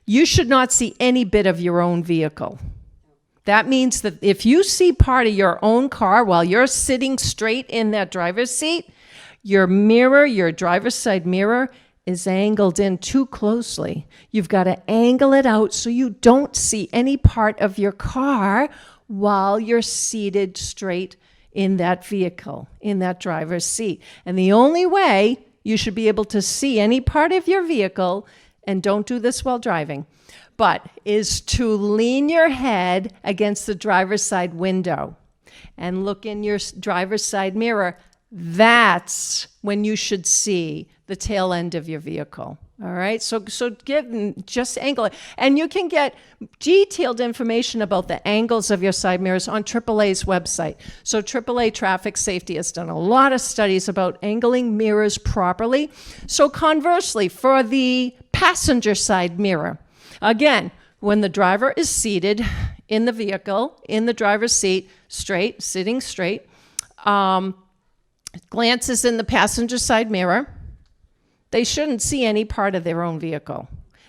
you should not see any bit of your own vehicle. That means that if you see part of your own car while you're sitting straight in that driver's seat, your mirror, your driver's side mirror, is angled in too closely. You've got to angle it out so you don't see any part of your car while you're seated straight in that vehicle, in that driver's seat. And the only way you should be able to see any part of your vehicle, and don't do this while driving, but is to lean your head against the driver's side window and look in your driver's side mirror. That's when you should see the tail end of your vehicle. All right, so just angle it. And you can get detailed information about the angles of your side mirrors on AAA's website. So AAA Traffic Safety has done a lot of studies about angling mirrors properly. So conversely, for the passenger side mirror, again, when the driver is seated in the vehicle, in the driver's seat, straight, sitting straight, glances in the passenger side mirror, they shouldn't see any part of their own vehicle.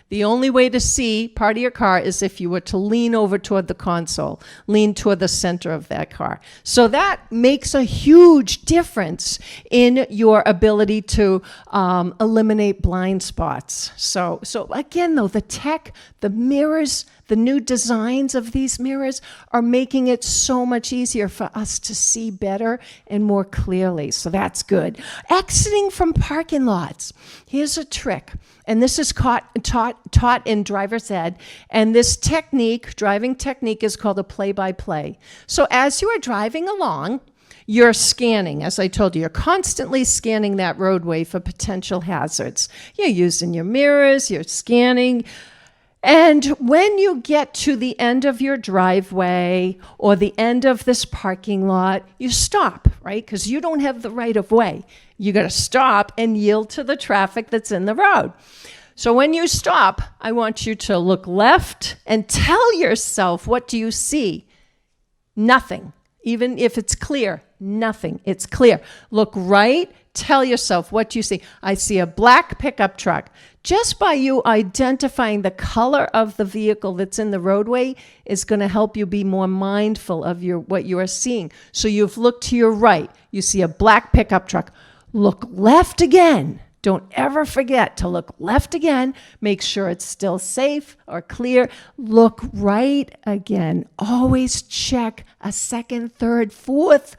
The only way to see part of your car is if you were to lean over toward the console, lean toward the center of that car. So that makes a huge difference in your ability to eliminate blind spots. So again, though, the tech, the mirrors, the new designs of these mirrors are making it so much easier for us to see better and more clearly. So that's good. Exiting from parking lots. Here's a trick. And this is taught in driver's ed. And this technique, driving technique, is called a play-by-play. So as you are driving along, you're scanning. As I told you, you're constantly scanning that roadway for potential hazards. You're using your mirrors, you're scanning. And when you get to the end of your driveway or the end of this parking lot, you stop, right? Because you don't have the right of way. You got to stop and yield to the traffic that's in the road. So when you stop, I want you to look left and tell yourself, what do you see? Nothing. Even if it's clear, nothing. It's clear. Look right. Tell yourself, what do you see? I see a black pickup truck. Just by you identifying the color of the vehicle that's in the roadway is going to help you be more mindful of what you are seeing. So you've looked to your right. You see a black pickup truck. Look left again. Don't ever forget to look left again. Make sure it's still safe or clear. Look right again. Always check a second, third, fourth.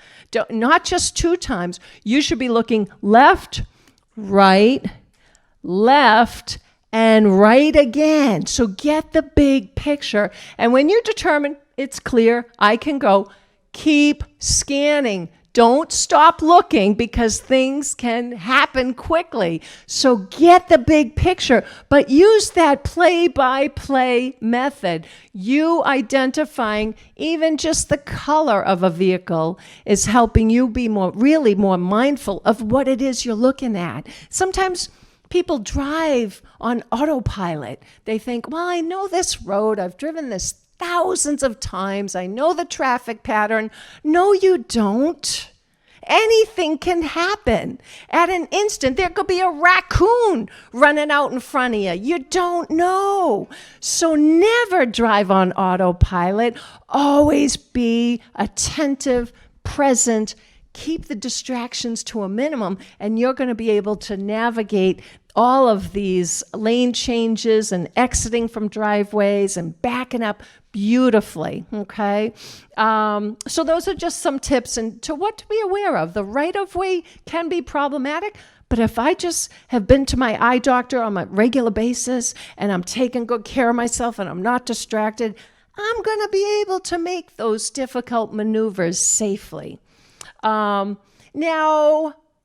Not just 2 times. You should be looking left, right, left, and right again. So get the big picture. And when you determine it's clear, I can go, keep scanning. Don't stop looking because things can happen quickly. So get the big picture, but use that play-by-play method. You identifying even just the color of a vehicle is helping you be really more mindful of what it is you're looking at. Sometimes people drive on autopilot. They think, well, I know this road. I've driven this thousands of times. I know the traffic pattern. No, you don't. Anything can happen. At an instant, there could be a raccoon running out in front of you. You don't know. So never drive on autopilot. Always be attentive, present. Keep the distractions to a minimum, and you're going to be able to navigate all of these lane changes and exiting from driveways and backing up beautifully, okay? So those are just some tips and to what to be aware of. The right-of-way can be problematic, but if I just have been to my eye doctor on a regular basis and I'm taking good care of myself and I'm not distracted, I'm going to be able to make those difficult maneuvers safely. Now,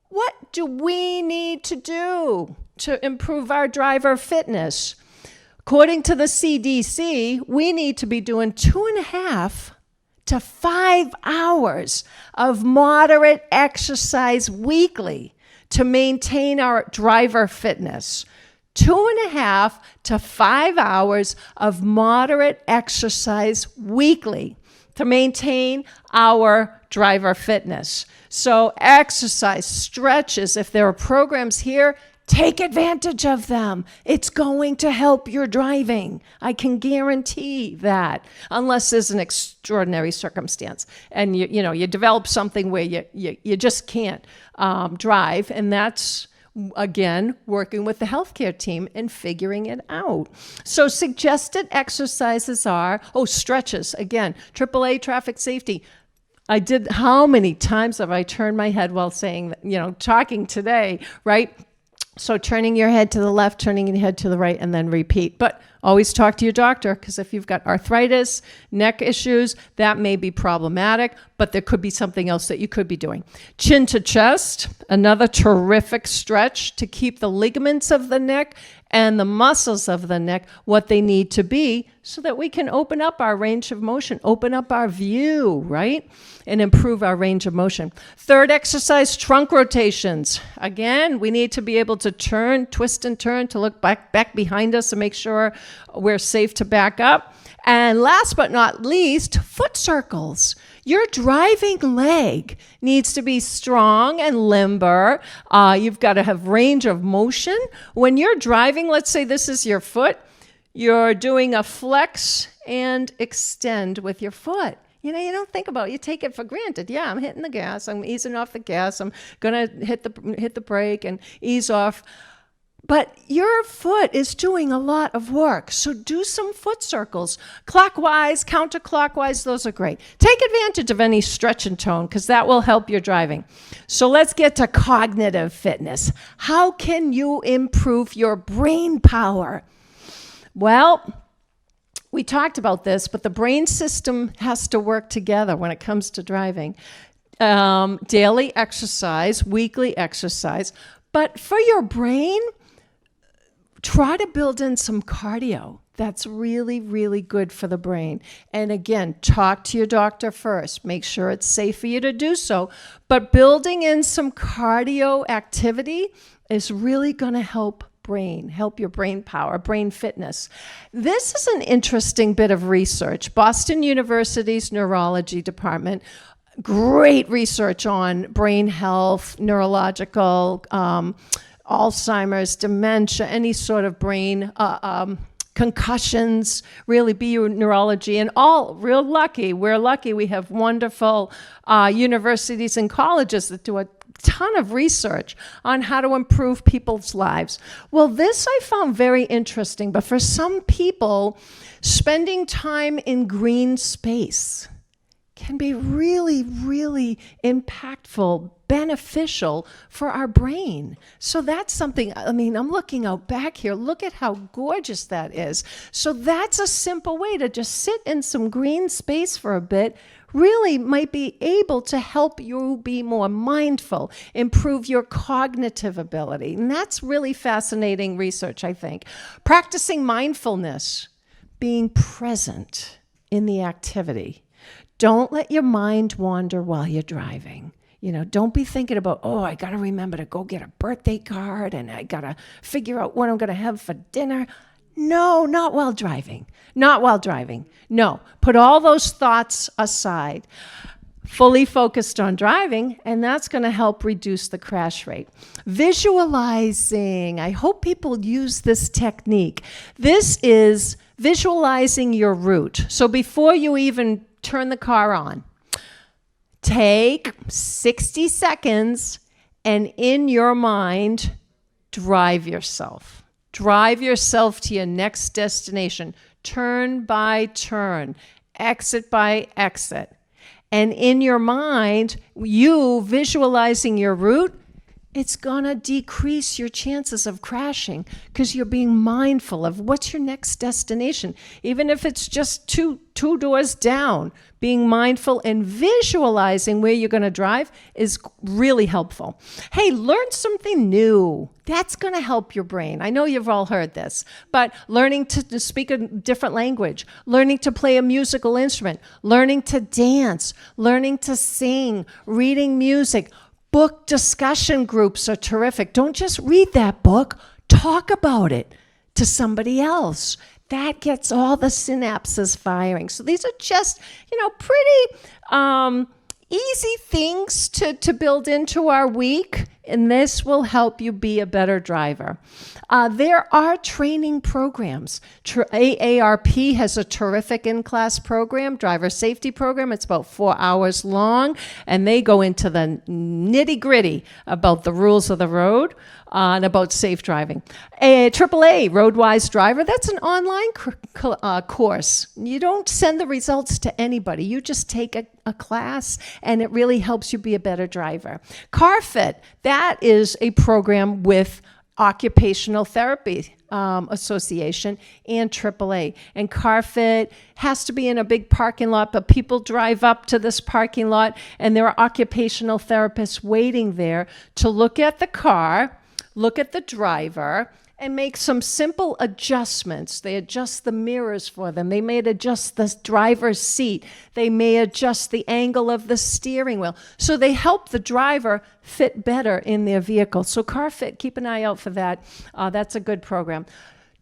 what do we need to do to improve our driver fitness? According to the CDC, we need to be doing 2.5 to 5 hours of moderate exercise weekly to maintain our driver fitness. 2.5 to 5 hours of moderate exercise weekly to maintain our driver fitness. So exercise, stretches, if there are programs here, take advantage of them. It's going to help your driving. I can guarantee that, unless there's an extraordinary circumstance and you develop something where you just can't drive, and that's again working with the healthcare team and figuring it out. So suggested exercises are stretches again. AAA traffic safety. How many times have I turned my head while saying, talking today, right? So turning your head to the left, turning your head to the right, and then repeat. But always talk to your doctor, because if you've got arthritis, neck issues, that may be problematic, but there could be something else that you could be doing. Chin to chest, another terrific stretch to keep the ligaments of the neck and the muscles of the neck what they need to be so that we can open up our range of motion, open up our view, right? And improve our range of motion. Third exercise, trunk rotations. Again, we need to be able to turn, twist and turn to look back behind us and make sure we're safe to back up. And last but not least, foot circles. Your driving leg needs to be strong and limber. You've got to have range of motion. When you're driving, let's say this is your foot, you're doing a flex and extend with your foot. You don't think about it. You take it for granted. Yeah, I'm hitting the gas. I'm easing off the gas. I'm going to hit the brake and ease off. But your foot is doing a lot of work. So do some foot circles. Clockwise, counterclockwise, those are great. Take advantage of any stretch and tone because that will help your driving. So let's get to cognitive fitness. How can you improve your brain power? Well, we talked about this, but the brain system has to work together when it comes to driving. Daily exercise, weekly exercise. But for your brain, try to build in some cardio. That's really, really good for the brain. And again, talk to your doctor first. Make sure it's safe for you to do so. But building in some cardio activity is really going to help your brain power, brain fitness. This is an interesting bit of research. Boston University's neurology department, great research on brain health, neurological, Alzheimer's, dementia, any sort of brain concussions, really be neurology, and all real lucky. We're lucky we have wonderful universities and colleges that do a ton of research on how to improve people's lives. Well, this I found very interesting, but for some people, spending time in green space can be really, really impactful, beneficial for our brain. So that's something, I'm looking out back here. Look at how gorgeous that is. So that's a simple way to just sit in some green space for a bit, really might be able to help you be more mindful, improve your cognitive ability. And that's really fascinating research, I think. Practicing mindfulness, being present in the activity. Don't let your mind wander while you're driving. Don't be thinking about, I got to remember to go get a birthday card and I got to figure out what I'm going to have for dinner. No, not while driving. Not while driving. No, put all those thoughts aside. Fully focused on driving, and that's going to help reduce the crash rate. Visualizing. I hope people use this technique. This is visualizing your route. So before you even turn the car on, take 60 seconds and in your mind, drive yourself. Drive yourself to your next destination, turn by turn, exit by exit. And in your mind, you visualizing your route, it's gonna decrease your chances of crashing because you're being mindful of what's your next destination. Even if it's just two doors down, being mindful and visualizing where you're gonna drive is really helpful. Hey, learn something new. That's gonna help your brain. I know you've all heard this, but learning to speak a different language, learning to play a musical instrument, learning to dance, learning to sing, reading music. Book discussion groups are terrific. Don't just read that book, talk about it to somebody else. That gets all the synapses firing. So these are just, pretty easy things to build into our week, and this will help you be a better driver. There are training programs. AARP has a terrific in-class program, driver safety program. It's about 4 hours long, and they go into the nitty-gritty about the rules of the road and about safe driving. AAA, Roadwise Driver, that's an online course. You don't send the results to anybody. You just take a class, and it really helps you be a better driver. CarFit, that is a program with Occupational Therapy Association and AAA. And CarFit has to be in a big parking lot, but people drive up to this parking lot, and there are occupational therapists waiting there to look at the car, look at the driver, and make some simple adjustments. They adjust the mirrors for them. They may adjust the driver's seat. They may adjust the angle of the steering wheel. So they help the driver fit better in their vehicle. So CarFit, keep an eye out for that. That's a good program.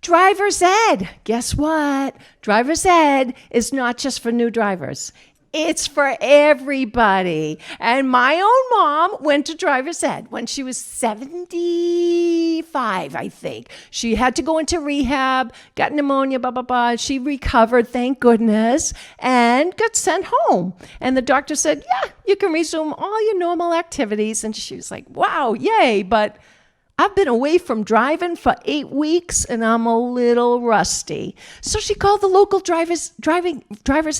Driver's Ed. Guess what? Driver's Ed is not just for new drivers. It's for everybody. And my own mom went to driver's ed when she was 75, I think. She had to go into rehab, got pneumonia, blah, blah, blah. She recovered, thank goodness, and got sent home. And the doctor said, yeah, you can resume all your normal activities. And she was like, wow, yay. But I've been away from driving for 8 weeks and I'm a little rusty. So she called the local driver's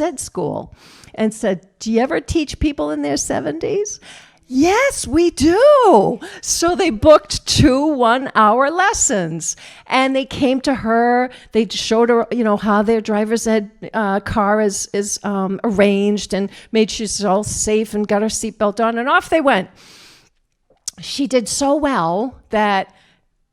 ed school and said, do you ever teach people in their 70s? Yes, we do. So they booked 2 one-hour lessons, and they came to her. They showed her, how their driver's ed car is arranged, and made sure she's all safe and got her seatbelt on, and off they went. She did so well that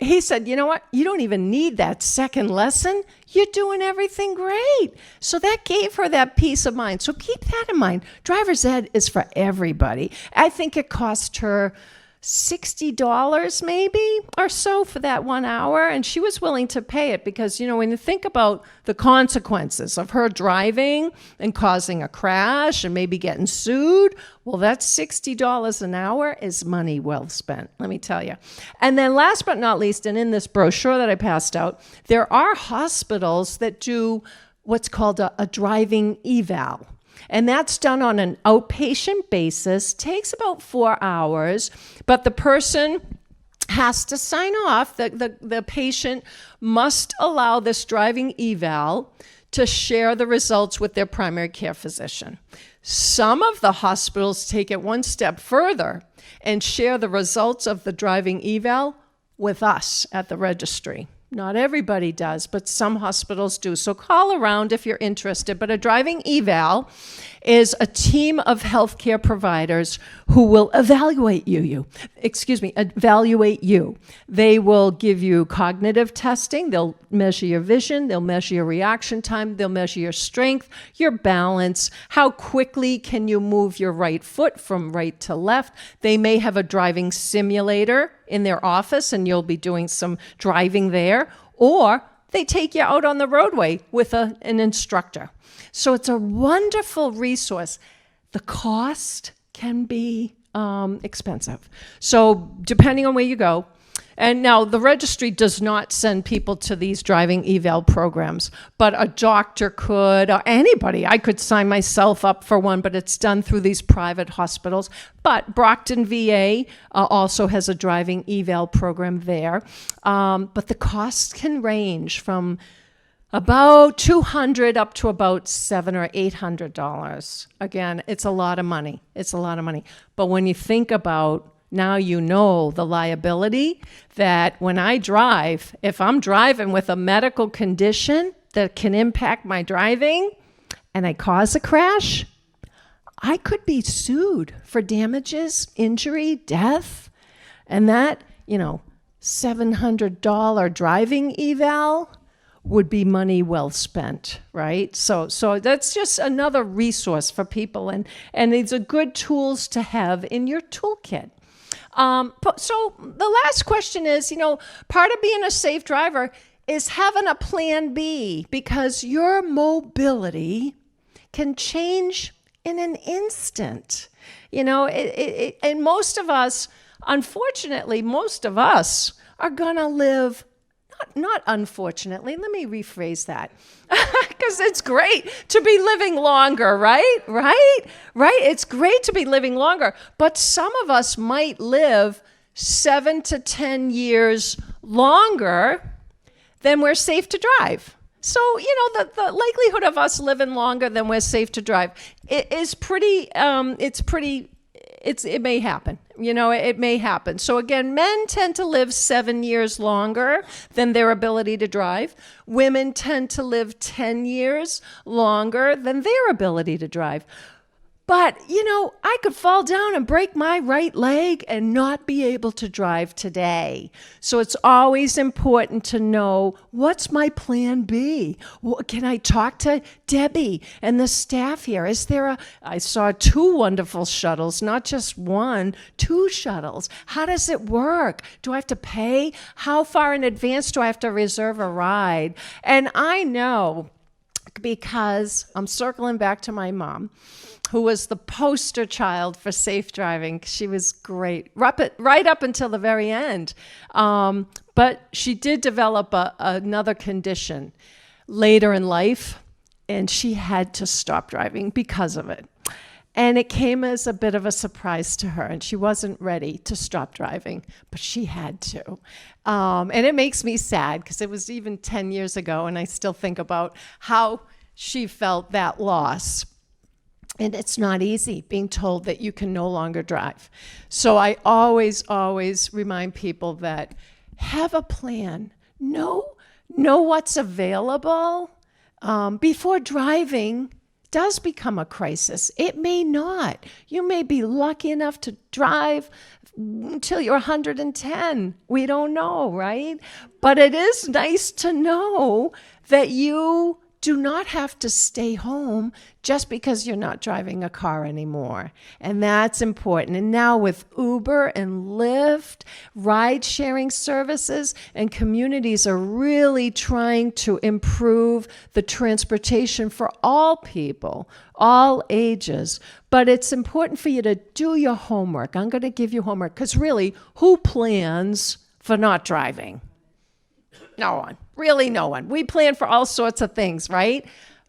he said, you know what? You don't even need that second lesson. You're doing everything great. So that gave her that peace of mind. So keep that in mind. Driver's ed is for everybody. I think it cost her $60 maybe or so for that 1 hour, and she was willing to pay it because, when you think about the consequences of her driving and causing a crash and maybe getting sued, well, that $60 an hour is money well spent, let me tell you. And then last but not least, and in this brochure that I passed out, there are hospitals that do what's called a driving eval. And that's done on an outpatient basis, takes about 4 hours, but the person has to sign off. The patient must allow this driving eval to share the results with their primary care physician. Some of the hospitals take it one step further and share the results of the driving eval with us at the registry. Not everybody does, but some hospitals do. So call around if you're interested. But a driving eval is a team of healthcare providers who will evaluate you. They will give you cognitive testing. They'll measure your vision. They'll measure your reaction time. They'll measure your strength, your balance. How quickly can you move your right foot from right to left? They may have a driving simulator in their office, and you'll be doing some driving there. Or they take you out on the roadway with an instructor. So it's a wonderful resource. The cost can be expensive. So depending on where you go, and now the registry does not send people to these driving eval programs, but a doctor could, or anybody. I could sign myself up for one, but it's done through these private hospitals. But Brockton VA also has a driving eval program there. But the costs can range from about $200 up to about $700 or $800. Again, it's a lot of money. It's a lot of money. But when you think about, now you know the liability that when I drive, if I'm driving with a medical condition that can impact my driving and I cause a crash, I could be sued for damages, injury, death. And that, $700 driving eval would be money well spent, right? So that's just another resource for people, and these are good tools to have in your toolkit. So the last question is, part of being a safe driver is having a plan B, because your mobility can change in an instant. And most of us, unfortunately, are gonna live, not unfortunately, let me rephrase that, because it's great to be living longer, right? It's great to be living longer, but some of us might live 7 to 10 years longer than we're safe to drive. So, the likelihood of us living longer than we're safe to drive is pretty, it may happen. It may happen. So again, men tend to live 7 years longer than their ability to drive. Women tend to live 10 years longer than their ability to drive. But, I could fall down and break my right leg and not be able to drive today. So it's always important to know, what's my plan B? Can I talk to Debbie and the staff here? I saw 2 wonderful shuttles, not just 1, 2 shuttles. How does it work? Do I have to pay? How far in advance do I have to reserve a ride? And I know, because I'm circling back to my mom, who was the poster child for safe driving. She was great, right up until the very end. But she did develop another condition later in life, and she had to stop driving because of it. And it came as a bit of a surprise to her, and she wasn't ready to stop driving, but she had to. And it makes me sad, because it was even 10 years ago, and I still think about how she felt that loss. And it's not easy being told that you can no longer drive. So I always remind people that have a plan. Know what's available before driving does become a crisis. It may not. You may be lucky enough to drive until you're 110. We don't know, right? But it is nice to know that you do not have to stay home just because you're not driving a car anymore. And that's important. And now with Uber and Lyft, ride-sharing services, and communities are really trying to improve the transportation for all people, all ages. But it's important for you to do your homework. I'm going to give you homework, because really, who plans for not driving? No one. Really no one. We plan for all sorts of things, right?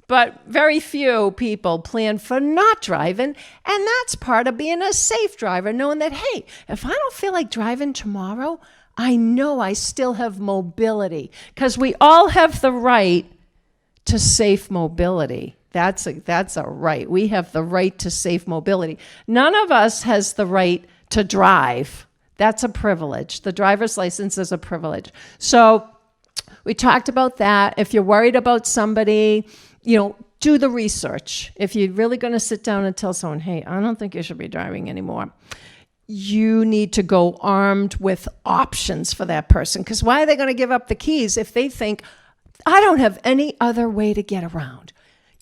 But very few people plan for not driving. And that's part of being a safe driver, knowing that, hey, if I don't feel like driving tomorrow, I know I still have mobility, because we all have the right to safe mobility. That's a right. We have the right to safe mobility. None of us has the right to drive. That's a privilege. The driver's license is a privilege. So we talked about that. If you're worried about somebody, do the research. If you're really going to sit down and tell someone, hey, I don't think you should be driving anymore, you need to go armed with options for that person. Because why are they going to give up the keys if they think, I don't have any other way to get around?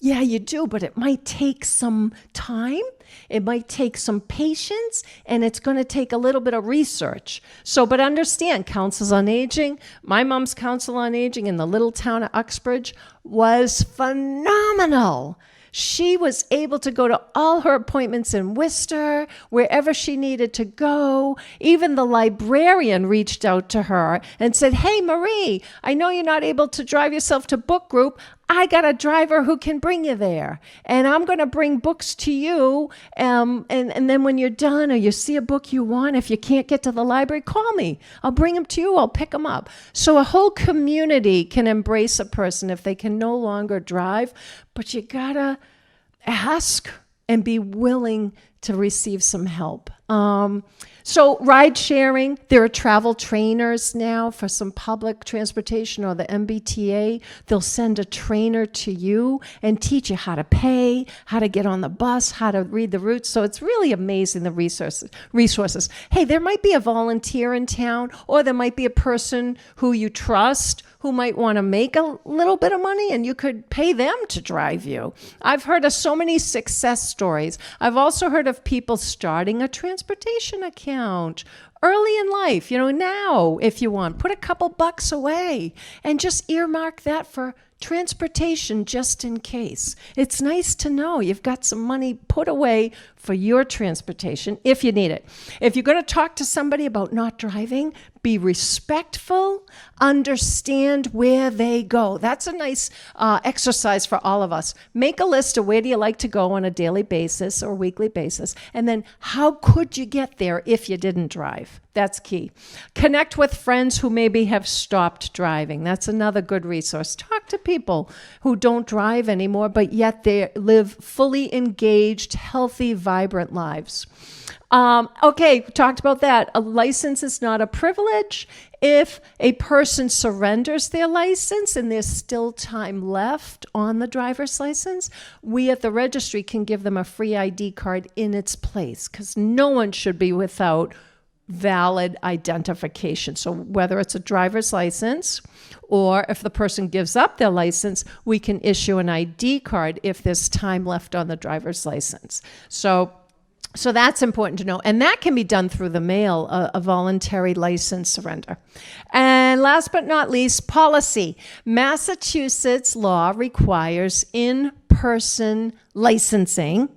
Yeah, you do, but it might take some time. It might take some patience, and it's going to take a little bit of research. So, but understand, Councils on Aging, my mom's Council on Aging in the little town of Uxbridge was phenomenal. She was able to go to all her appointments in Worcester, wherever she needed to go. Even the librarian reached out to her and said, "Hey, Marie, I know you're not able to drive yourself to book group. I got a driver who can bring you there. And I'm going to bring books to you. And then when you're done or you see a book you want, if you can't get to the library, call me. I'll bring them to you. I'll pick them up." So a whole community can embrace a person if they can no longer drive. But you got to ask and be willing to receive some help. So ride sharing, there are travel trainers now for some public transportation or the MBTA. They'll send a trainer to you and teach you how to pay, how to get on the bus, how to read the routes. So it's really amazing, the resources. Hey, there might be a volunteer in town, or there might be a person who you trust who might want to make a little bit of money, and you could pay them to drive you. I've heard of so many success stories. I've also heard of people starting a transportation account early in life, now, if you want, put a couple bucks away and just earmark that for transportation just in case. It's nice to know you've got some money put away for your transportation if you need it. If you're going to talk to somebody about not driving, be respectful, understand where they go. That's a nice exercise for all of us. Make a list of where do you like to go on a daily basis or weekly basis, and then how could you get there if you didn't drive? That's key. Connect with friends who maybe have stopped driving. That's another good resource. Talk to people who don't drive anymore, but yet they live fully engaged, healthy, vibrant lives. Okay, talked about that. A license is not a privilege. If a person surrenders their license and there's still time left on the driver's license, we at the registry can give them a free ID card in its place, because no one should be without valid identification. So whether it's a driver's license or if the person gives up their license, we can issue an ID card if there's time left on the driver's license. So that's important to know. And that can be done through the mail, a voluntary license surrender. And last but not least, policy. Massachusetts law requires in-person licensing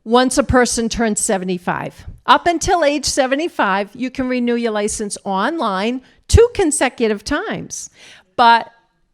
once a person turns 75. Up until age 75, you can renew your license online 2 consecutive times. But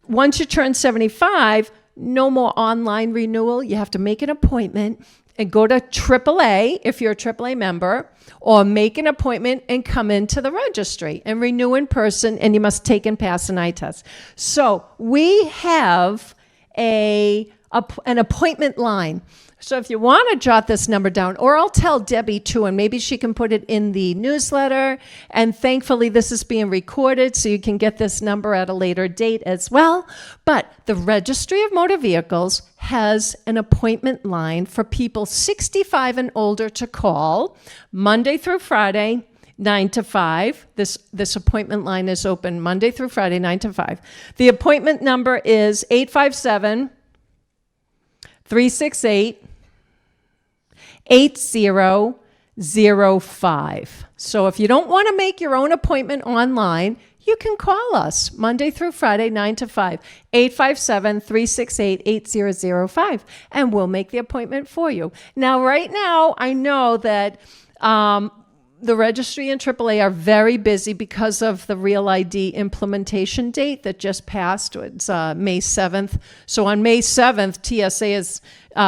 once you turn 75, no more online renewal. You have to make an appointment and go to AAA if you're a AAA member, or make an appointment and come into the registry and renew in person, and you must take and pass an eye test. So we have an appointment line. So if you want to jot this number down, or I'll tell Debbie too, and maybe she can put it in the newsletter. And thankfully, this is being recorded, so you can get this number at a later date as well. But the Registry of Motor Vehicles has an appointment line for people 65 and older to call Monday through Friday, 9 to 5. This appointment line is open Monday through Friday, 9 to 5. The appointment number is 857-368-8005. So if you don't want to make your own appointment online, you can call us Monday through Friday, 9 to 5, 857-368-8005, and we'll make the appointment for you. Now, right now, I know that the registry and AAA are very busy because of the Real ID implementation date that just passed. It's May 7th. So on May 7th, TSA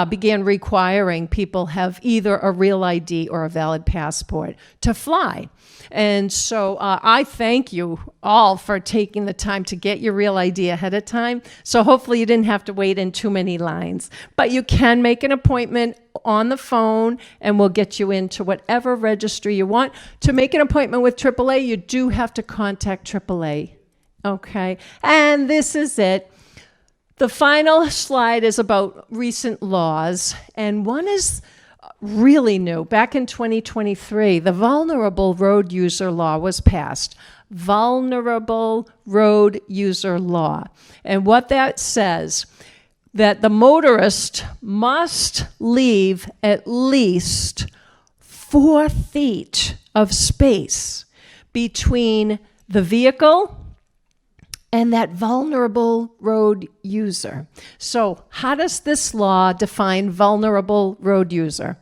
began requiring people have either a Real ID or a valid passport to fly. And so I thank you all for taking the time to get your Real ID ahead of time. So hopefully you didn't have to wait in too many lines. But you can make an appointment on the phone, and we'll get you into whatever registry you want. To make an appointment with AAA, you do have to contact AAA. Okay? And this is it. The final slide is about recent laws, and one is really new. Back in 2023, the Vulnerable Road User Law was passed. Vulnerable Road User Law. And what that says, that the motorist must leave at least 4 feet of space between the vehicle and that vulnerable road user. So how does this law define vulnerable road user?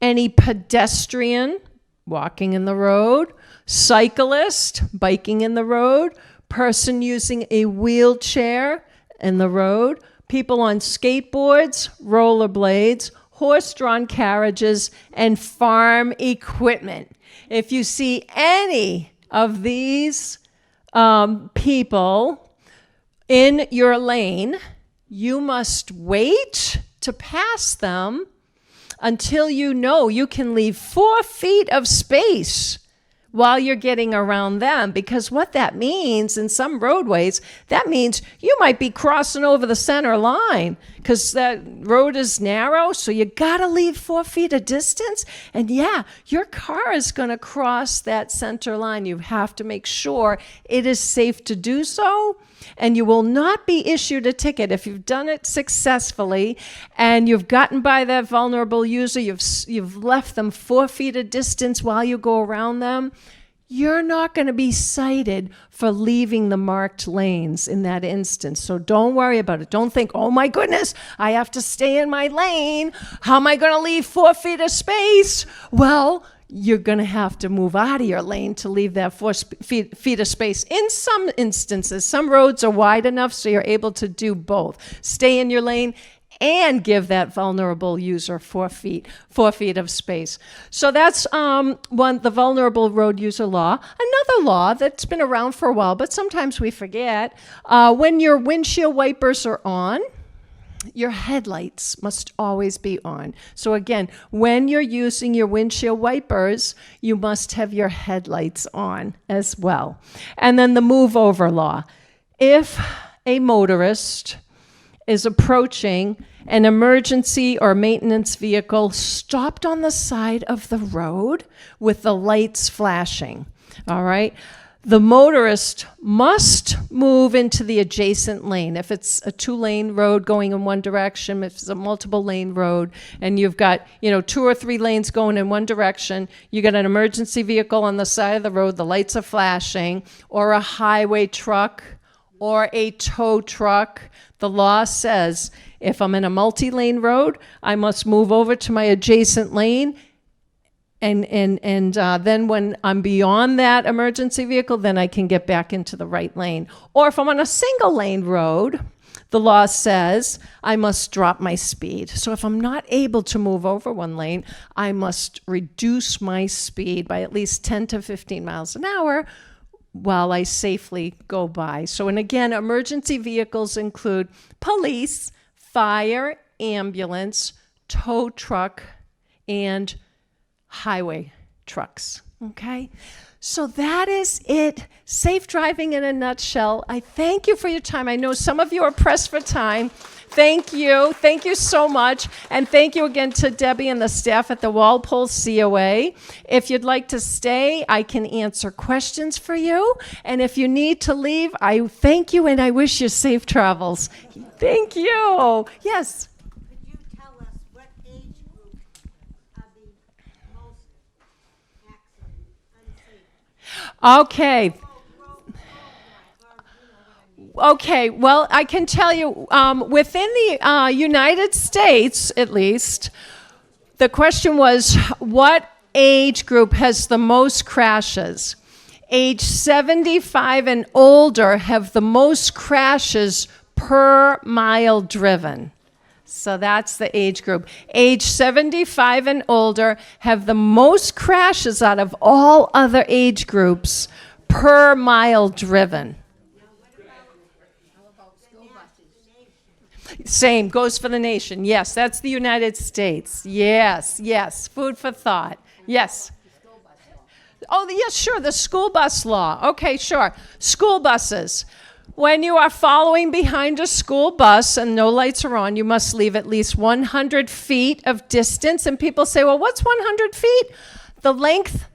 Any pedestrian walking in the road, cyclist biking in the road, person using a wheelchair in the road, people on skateboards, rollerblades, horse-drawn carriages, and farm equipment. If you see any of these people in your lane, you must wait to pass them until you know you can leave 4 feet of space while you're getting around them. Because what that means in some roadways, that means you might be crossing over the center line because that road is narrow, so you gotta leave 4 feet of distance. And yeah, your car is gonna cross that center line. You have to make sure it is safe to do so, and you will not be issued a ticket if you've done it successfully and you've gotten by that vulnerable user, you've left them 4 feet of distance while you go around them. You're not going to be cited for leaving the marked lanes in that instance. So don't worry about it. Don't think, oh my goodness, I have to stay in my lane. How am I going to leave 4 feet of space? Well, you're going to have to move out of your lane to leave that 4 feet of space. In some instances, some roads are wide enough so you're able to do both. Stay in your lane and give that vulnerable user 4 feet of space. So that's the vulnerable road user law. Another law that's been around for a while, but sometimes we forget, when your windshield wipers are on, your headlights must always be on. So again, when you're using your windshield wipers, you must have your headlights on as well. And then the move over law. If a motorist is approaching an emergency or maintenance vehicle stopped on the side of the road with the lights flashing, all right? The motorist must move into the adjacent lane. If it's a 2-lane road going in one direction, if it's a multiple lane road, and you've got, 2 or 3 lanes going in one direction, you got an emergency vehicle on the side of the road, the lights are flashing, or a highway truck, or a tow truck. The law says if I'm in a multi-lane road, I must move over to my adjacent lane. And then when I'm beyond that emergency vehicle, then I can get back into the right lane. Or if I'm on a single lane road, the law says I must drop my speed. So if I'm not able to move over one lane, I must reduce my speed by at least 10 to 15 miles an hour while I safely go by. So, and again, emergency vehicles include police, fire, ambulance, tow truck, and highway trucks, okay? So that is it. Safe driving in a nutshell. I thank you for your time. I know some of you are pressed for time. Thank you. Thank you so much. And thank you again to Debbie and the staff at the Walpole COA. If you'd like to stay, I can answer questions for you. And if you need to leave, I thank you and I wish you safe travels. Thank you. Yes. Could you tell us what age group are the most accident unsafe? Okay. Okay, well, I can tell you, within the United States, at least, the question was, what age group has the most crashes? Age 75 and older have the most crashes per mile driven. So that's the age group. Age 75 and older have the most crashes out of all other age groups per mile driven. Same, goes for the nation. Yes, that's the United States. Yes, yes. Food for thought. Yes. Oh, yes, sure, the school bus law. Okay, sure. School buses. When you are following behind a school bus and no lights are on, you must leave at least 100 feet of distance. And people say, well, what's 100 feet? The length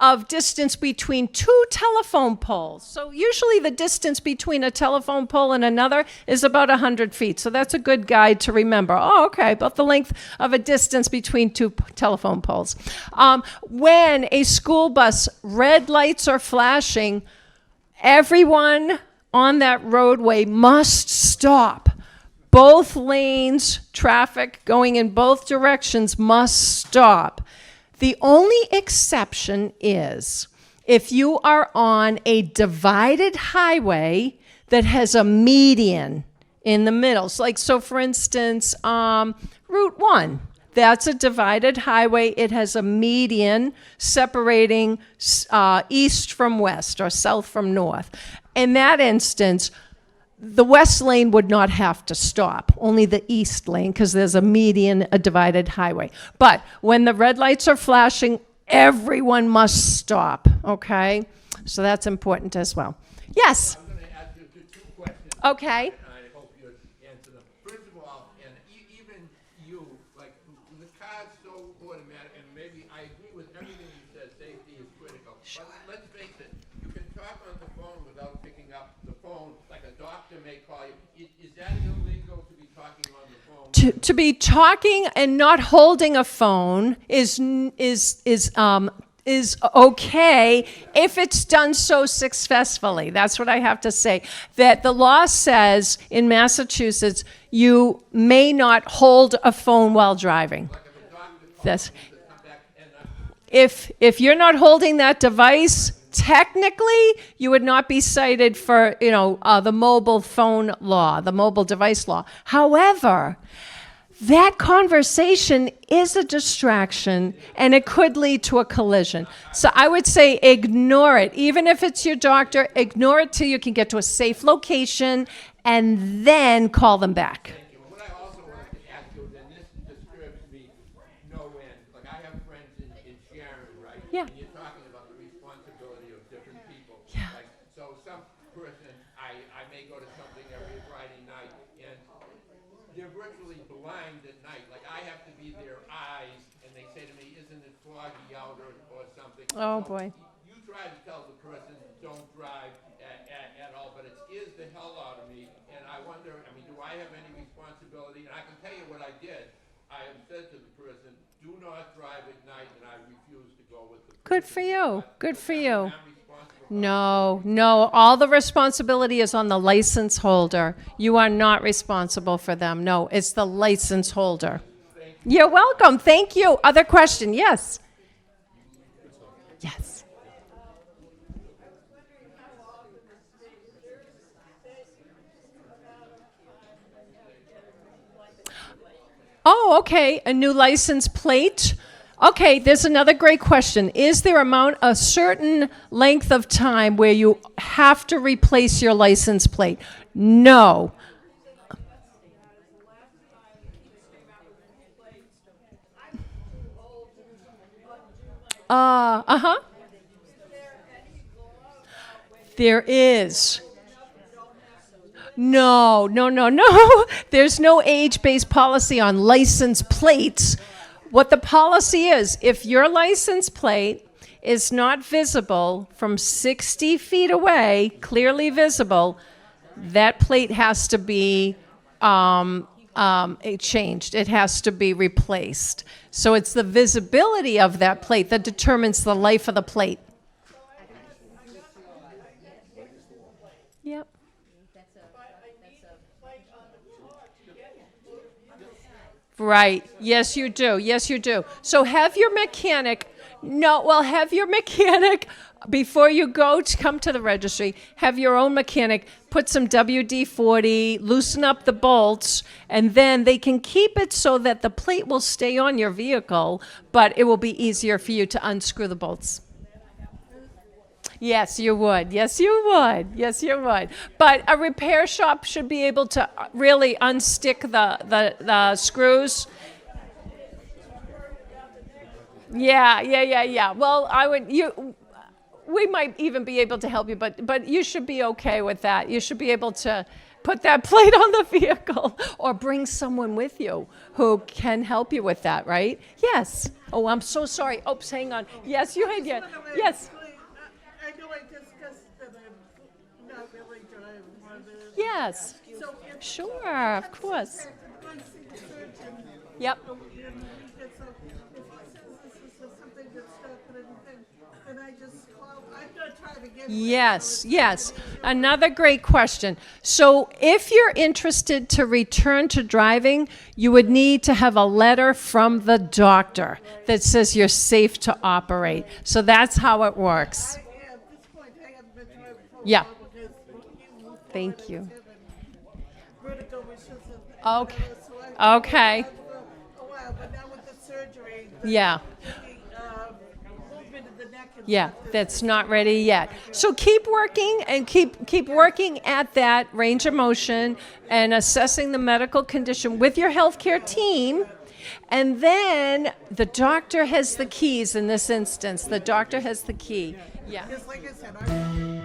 of distance between two telephone poles. So usually the distance between a telephone pole and another is about 100 feet. So that's a good guide to remember. Oh, okay, about the length of a distance between two telephone poles. When a school bus red lights are flashing, everyone on that roadway must stop. Both lanes, traffic going in both directions must stop. The only exception is if you are on a divided highway that has a median in the middle. So for instance, Route 1, that's a divided highway. It has a median separating east from west or south from north. In that instance, the west lane would not have to stop, only the east lane, because there's a median, a divided highway. But when the red lights are flashing, everyone must stop, okay? So that's important as well. Yes? I'm going to ask you two questions. Okay. And I hope you answer them. First of all, and even you, like, the car's so automatic, and maybe I agree with everything you said, safety is critical. But let's face it, you can talk on the phone without picking up the phone, like a doctor may call you. Is that illegal to be talking on the phone? To be talking and not holding a phone is okay if it's done so successfully. That's what I have to say. That the law says in Massachusetts you may not hold a phone while driving. That's, if you're not holding that device, technically you would not be cited for the mobile phone law, the mobile device law. However, that conversation is a distraction and it could lead to a collision. So I would say ignore it. Even if it's your doctor, ignore it till you can get to a safe location and then call them back. What I also wanted to ask you, and this disturbs me no end. Like, I have friends in Sharon, right? Yeah. And you're talking about the responsibility of different people. Yeah. Like, so some person, I may go to something every Friday night, and they're virtually blind at night. Like, I have to be their eyes, and they say to me, isn't it foggy out or something? Oh, So boy. You try to tell the person, don't drive at all, but it scares the hell out of me. And I wonder, do I have any responsibility? And I can tell you what I did. I have said to the person, do not drive at night, and I refuse to go with the person. Good for you. Good for you. I'm responsible. No. All the responsibility is on the license holder. You are not responsible for them. No, it's the license holder. You're welcome. Thank you. Other question? Yes. Yes. Oh, okay. A new license plate. Okay, there's another great question. Is there a certain length of time where you have to replace your license plate? No. Uh-huh. There is. No. There's no age-based policy on license plates. What the policy is, if your license plate is not visible from 60 feet away, clearly visible, that plate has to be changed. It has to be replaced. So it's the visibility of that plate that determines the life of the plate. Yep. Right. Yes, you do. Yes, you do. So have your mechanic, before you come to the registry, have your own mechanic put some WD-40, loosen up the bolts, and then they can keep it so that the plate will stay on your vehicle, but it will be easier for you to unscrew the bolts. Yes, you would. Yes, you would. Yes, you would. But a repair shop should be able to really unstick the screws. Yeah. Well, we might even be able to help you, but you should be okay with that. You should be able to put that plate on the vehicle or bring someone with you who can help you with that, right? Yes. Oh, I'm so sorry. Oops, hang on. Yes, you had your, yes. I know I discussed that I'm not really driving one. Yes. So if Sure, of course. I see the surgeon, Yep. and he gets a, if he says this is something that's not good, then I just call, I'm not trying to get. Yes, yes. Another great question. So, if you're interested to return to driving, you would need to have a letter from the doctor that says you're safe to operate. So, that's how it works. At this point, I haven't been driving for a Yeah. while because you Thank you. vertigo issues and. Okay. So I've Okay. been driving for a while, but now with the surgery. Yeah. Movement of the neck and Yeah, stuff, that's not ready yet. So keep working and keep working at that range of motion and assessing the medical condition with your healthcare team. And then the doctor has the keys in this instance. The doctor has the key. Yeah. Just like I said,